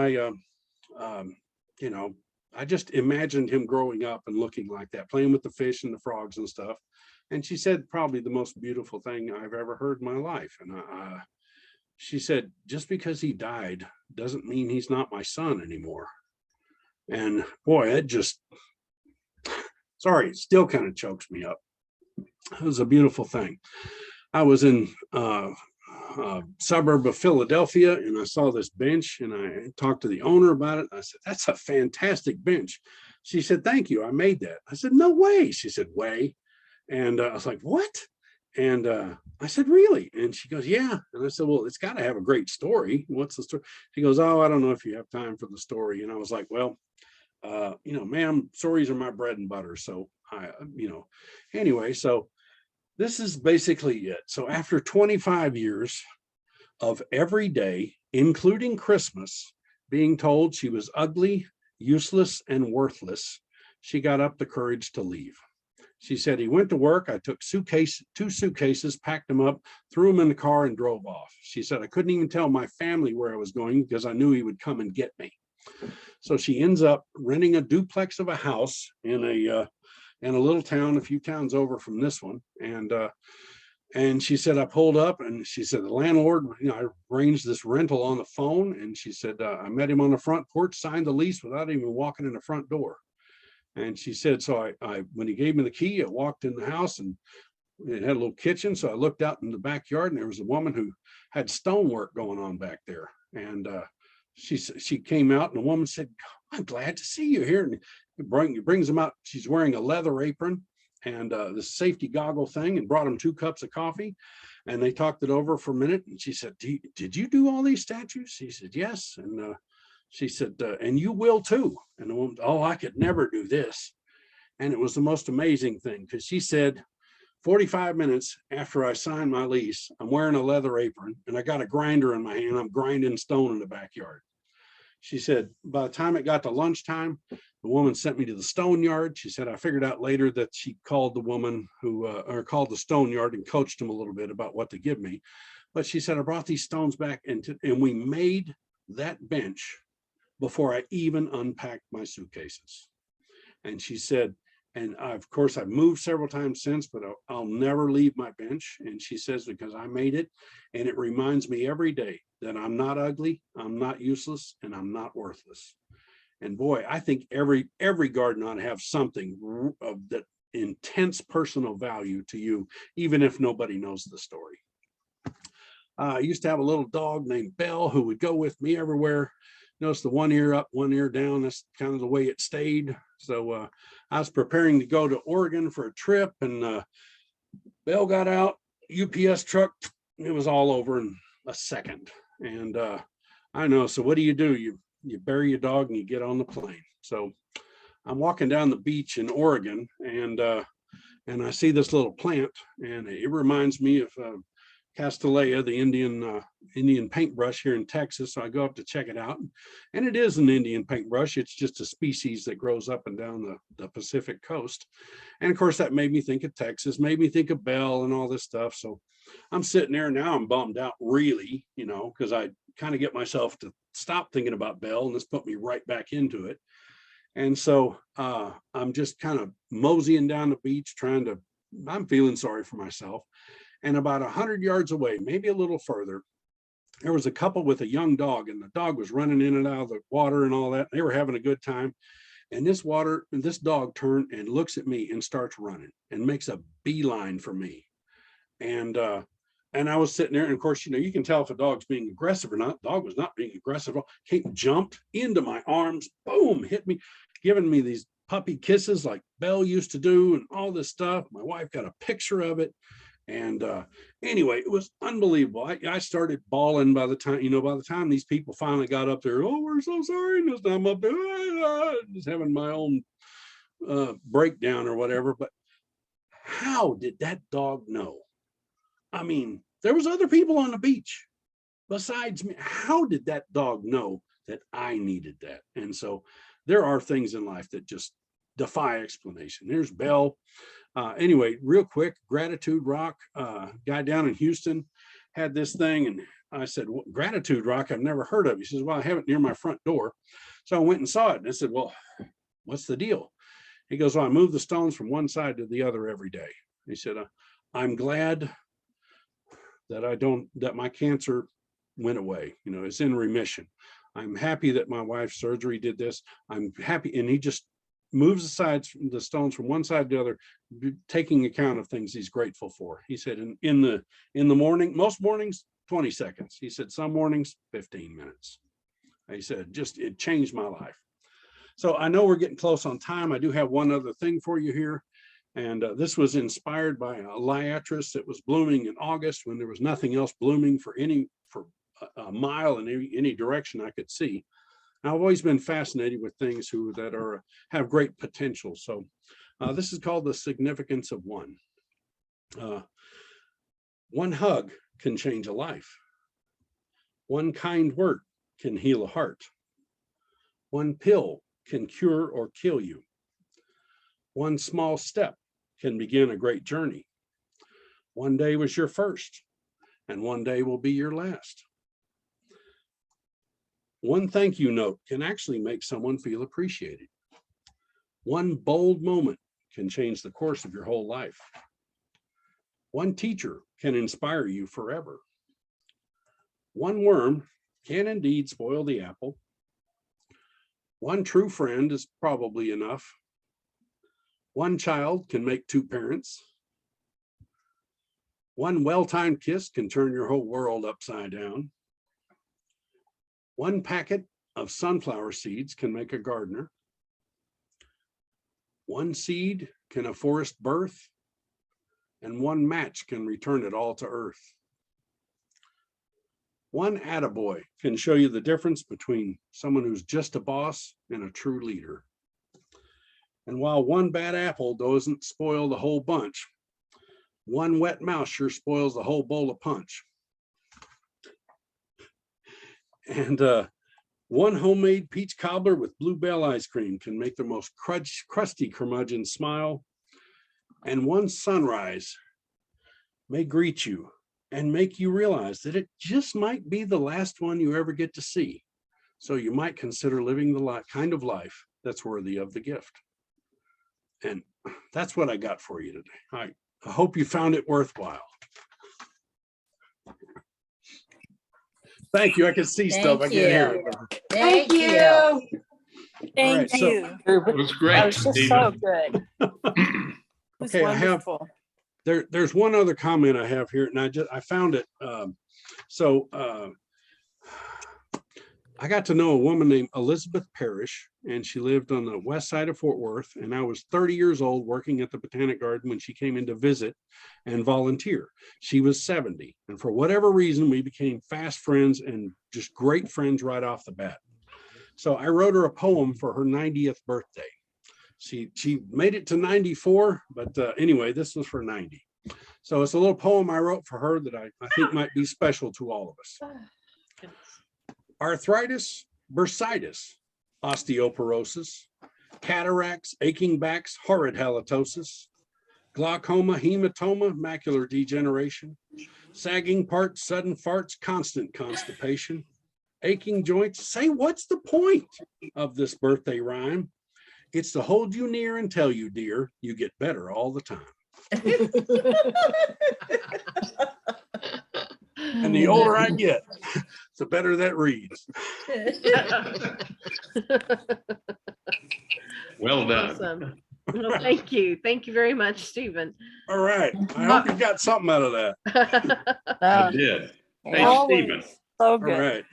I just imagined him growing up and looking like that, playing with the fish and the frogs and stuff. And she said, probably the most beautiful thing I've ever heard in my life. And she said, just because he died doesn't mean he's not my son anymore. And boy, it just, sorry, it still kind of chokes me up. It was a beautiful thing. I was in a suburb of Philadelphia, and I saw this bench, and I talked to the owner about it. I said, that's a fantastic bench. She said, thank you, I made that. I said, no way. She said, way. And I was like, what? And I said, really? And she goes, yeah. And I said, well, it's got to have a great story. What's the story? She goes, oh, I don't know if you have time for the story. And I was like, well, ma'am, stories are my bread and butter. So anyway, so this is basically it. So after 25 years of every day, including Christmas, being told she was ugly, useless, and worthless, she got up the courage to leave. She said, he went to work. I took 2 suitcases, packed them up, threw them in the car, and drove off. She said, I couldn't even tell my family where I was going because I knew he would come and get me. So she ends up renting a duplex of a house in a little town, a few towns over from this one. And she said, I pulled up, and she said, the landlord, I arranged this rental on the phone. And she said, I met him on the front porch, signed the lease without even walking in the front door. And she said, so I when he gave me the key, I walked in the house, and it had a little kitchen. So I looked out in the backyard, and there was a woman who had stonework going on back there. And she came out, and the woman said, I'm glad to see you here. And he brings them out. She's wearing a leather apron and this safety goggle thing, and brought them 2 cups of coffee, and they talked it over for a minute. And she said, did you do all these statues? He said, yes. And she said, and you will too. And the woman, oh, I could never do this. And it was the most amazing thing, because she said, 45 minutes after I signed my lease, I'm wearing a leather apron and I got a grinder in my hand. I'm grinding stone in the backyard. She said, by the time it got to lunchtime, the woman sent me to the stone yard. She said, I figured out later that she called the woman who, or called the stone yard and coached them a little bit about what to give me. But she said, I brought these stones back and we made that bench before I even unpacked my suitcases. And she said, and of course, I've moved several times since, but I'll never leave my bench. And she says, because I made it, and it reminds me every day that I'm not ugly, I'm not useless, and I'm not worthless. And boy, I think every garden ought to have something of that intense personal value to you, even if nobody knows the story. I used to have a little dog named Belle who would go with me everywhere. Notice the one ear up, one ear down. That's kind of the way it stayed. So I was preparing to go to Oregon for a trip, and Belle got out, UPS truck, it was all over in a second. And I know, so what do? You bury your dog and you get on the plane. So I'm walking down the beach in Oregon, and I see this little plant, and it reminds me of Castanea, the Indian paintbrush here in Texas. So I go up to check it out, and it is an Indian paintbrush. It's just a species that grows up and down the Pacific coast. And of course, that made me think of Texas, made me think of Belle and all this stuff. So I'm sitting there now, I'm bummed out, really, because I kind of get myself to stop thinking about Belle, and this put me right back into it. And so I'm just kind of moseying down the beach, I'm feeling sorry for myself. And about 100 yards away, maybe a little further, there was a couple with a young dog, and the dog was running in and out of the water and all that. They were having a good time. And this dog turned and looks at me and starts running and makes a beeline for me. And I was sitting there, and of course, you can tell if a dog's being aggressive or not. The dog was not being aggressive. Came, jumped into my arms, boom, hit me, giving me these puppy kisses like Belle used to do and all this stuff. My wife got a picture of it. And anyway, it was unbelievable. I started bawling by the time these people finally got up there. Oh, we're so sorry. And I'm up there, just having my own breakdown or whatever. But how did that dog know? I mean, there was other people on the beach besides me. How did that dog know that I needed that? And so there are things in life that just defy explanation. There's Belle. Anyway, real quick, Gratitude Rock, guy down in Houston had this thing, and I said, Gratitude Rock, I've never heard of. He says, well, I have it near my front door. So I went and saw it, and I said, well, what's the deal? He goes, well, I move the stones from one side to the other every day. He said, I'm glad that my cancer went away. It's in remission. I'm happy that my wife's surgery did this. I'm happy. And he just moves the stones from one side to the other, taking account of things he's grateful for. He said, in the morning, most mornings, 20 seconds. He said, some mornings, 15 minutes. He said, it changed my life. So I know we're getting close on time. I do have one other thing for you here. And this was inspired by a liatris that was blooming in August when there was nothing else blooming for a mile in any direction I could see. I've always been fascinated with things that have great potential. So this is called the significance of one. One hug can change a life. One kind word can heal a heart. One pill can cure or kill you. One small step can begin a great journey. One day was your first, and one day will be your last. One thank you note can actually make someone feel appreciated. One bold moment can change the course of your whole life. One teacher can inspire you forever. One worm can indeed spoil the apple. One true friend is probably enough. One child can make two parents. One well-timed kiss can turn your whole world upside down. One packet of sunflower seeds can make a gardener. One seed can a forest birth, and one match can return it all to earth. One attaboy can show you the difference between someone who's just a boss and a true leader. And while one bad apple doesn't spoil the whole bunch, one wet mouse sure spoils the whole bowl of punch. And one homemade peach cobbler with bluebell ice cream can make the most crusty curmudgeon smile. And one sunrise may greet you and make you realize that it just might be the last one you ever get to see. So you might consider living the kind of life that's worthy of the gift. And that's what I got for you today. I hope you found it worthwhile. Thank you. I can see stuff. I can't hear it. Thank you. All Thank right, so- you. It was great, That was just so Stephen. good. It was Okay, I have- wonderful. There's one other comment I have here, and I found it. I got to know a woman named Elizabeth Parrish, and she lived on the west side of Fort Worth. And I was 30 years old working at the Botanic Garden when she came in to visit and volunteer. She was 70. And for whatever reason, we became fast friends and just great friends right off the bat. So I wrote her a poem for her 90th birthday. She made it to 94, but anyway, this was for 90. So it's a little poem I wrote for her that I think might be special to all of us. Arthritis, bursitis, osteoporosis, cataracts, aching backs, horrid halitosis, glaucoma, hematoma, macular degeneration, sagging parts, sudden farts, constant constipation, aching joints. Say, what's the point of this birthday rhyme? It's to hold you near and tell you, dear, you get better all the time. And the older I get, the better that reads. Well done. Awesome. Well, thank you. Thank you very much, Stephen. All right. I hope you got something out of that. I did. Hey, Always. Stephen. So All good. right.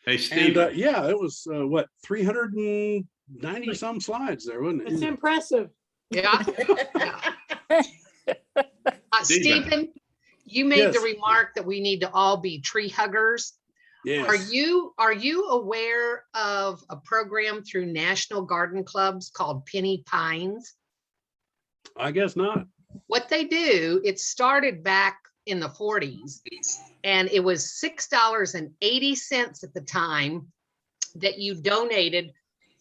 Hey, And Stephen. yeah, it was what, 390 some slides there, wasn't It's it? impressive. Yeah. Stephen. Stephen, you made the Yes. remark that we need to all be tree huggers. Yes. Are you aware of a program through National Garden Clubs called Penny Pines? I guess not. What they do, it started back in the 40s, and it was $6.80 at the time that you donated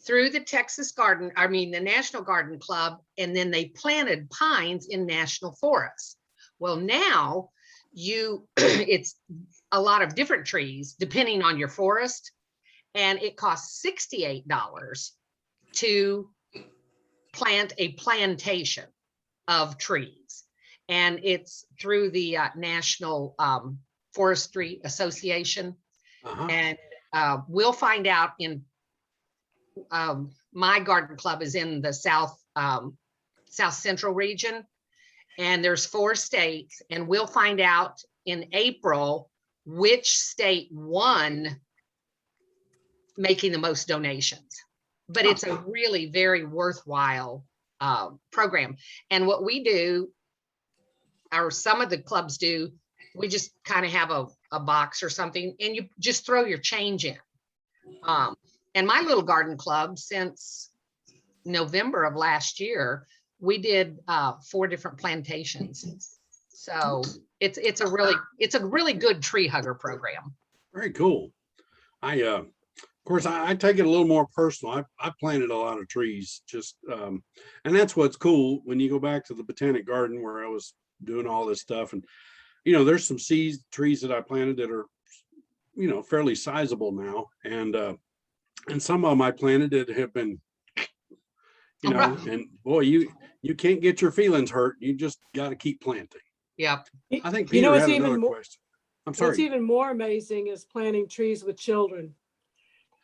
through the the National Garden Club, and then they planted pines in national forests. Well, now it's a lot of different trees depending on your forest, and it costs $68 to plant a plantation of trees. And it's through the National Forestry Association. Uh-huh. And we'll find out in my garden club is in the South Central region, and there's 4 states, and we'll find out in April which state won making the most donations. But it's a really very worthwhile program. And what we do, or some of the clubs do, we just kind of have a box or something, and you just throw your change in. And my little garden club, since November of last year, we did 4 different plantations. So it's a really good tree hugger program. Very cool. Of course, I take it a little more personal. I planted a lot of trees, and that's what's cool when you go back to the Botanic Garden where I was doing all this stuff. And, there's some seed trees that I planted that are, fairly sizable now. And some of them I planted that have been, and boy, you can't get your feelings hurt. You just got to keep planting. Yep. I think You know Peter what's had even another more- question. I'm What's sorry. even more amazing is planting trees with children.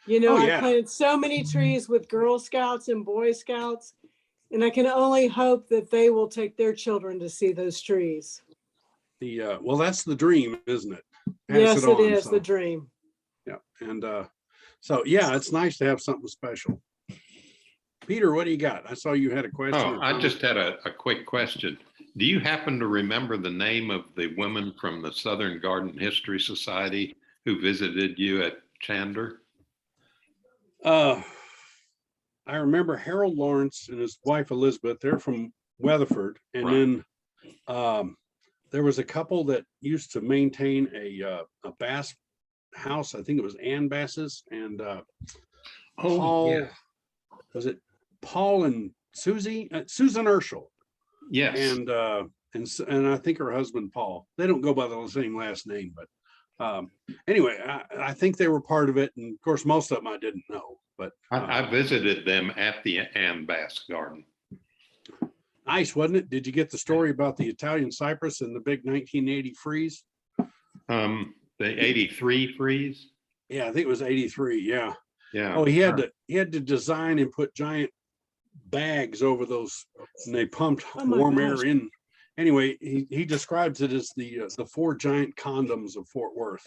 Oh, I yeah. planted so many trees with Girl Scouts and Boy Scouts, and I can only hope that they will take their children to see those trees. Well, that's the dream, isn't it? Pass Yes, it on, is so, the dream. yeah. And so, yeah, it's nice to have something special. Peter, what do you got? I saw you had a question. Oh, or I comment. just had a quick question. Do you happen to remember the name of the woman from the Southern Garden History Society who visited you at Chandler? I remember Harold Lawrence and his wife Elizabeth. They're from Weatherford, and Right. then there was a couple that used to maintain a bass house. I think it was Ann Bass's, and Paul, was it Paul and Susie? Susan Urschel, Yes. and I think her husband Paul. They don't go by the same last name, but anyway, I think they were part of it, and of course, most of them I didn't know. But I visited them at the Ann Bass Garden. nice, wasn't it? Did you get the story about the Italian cypress and the big 1980 freeze? The 83 freeze? Yeah, I think it was 83. Yeah. Yeah. Oh, he had to design and put giant bags over those, and they pumped Oh my warm gosh. air in. Anyway, he describes it as the 4 giant condoms of Fort Worth.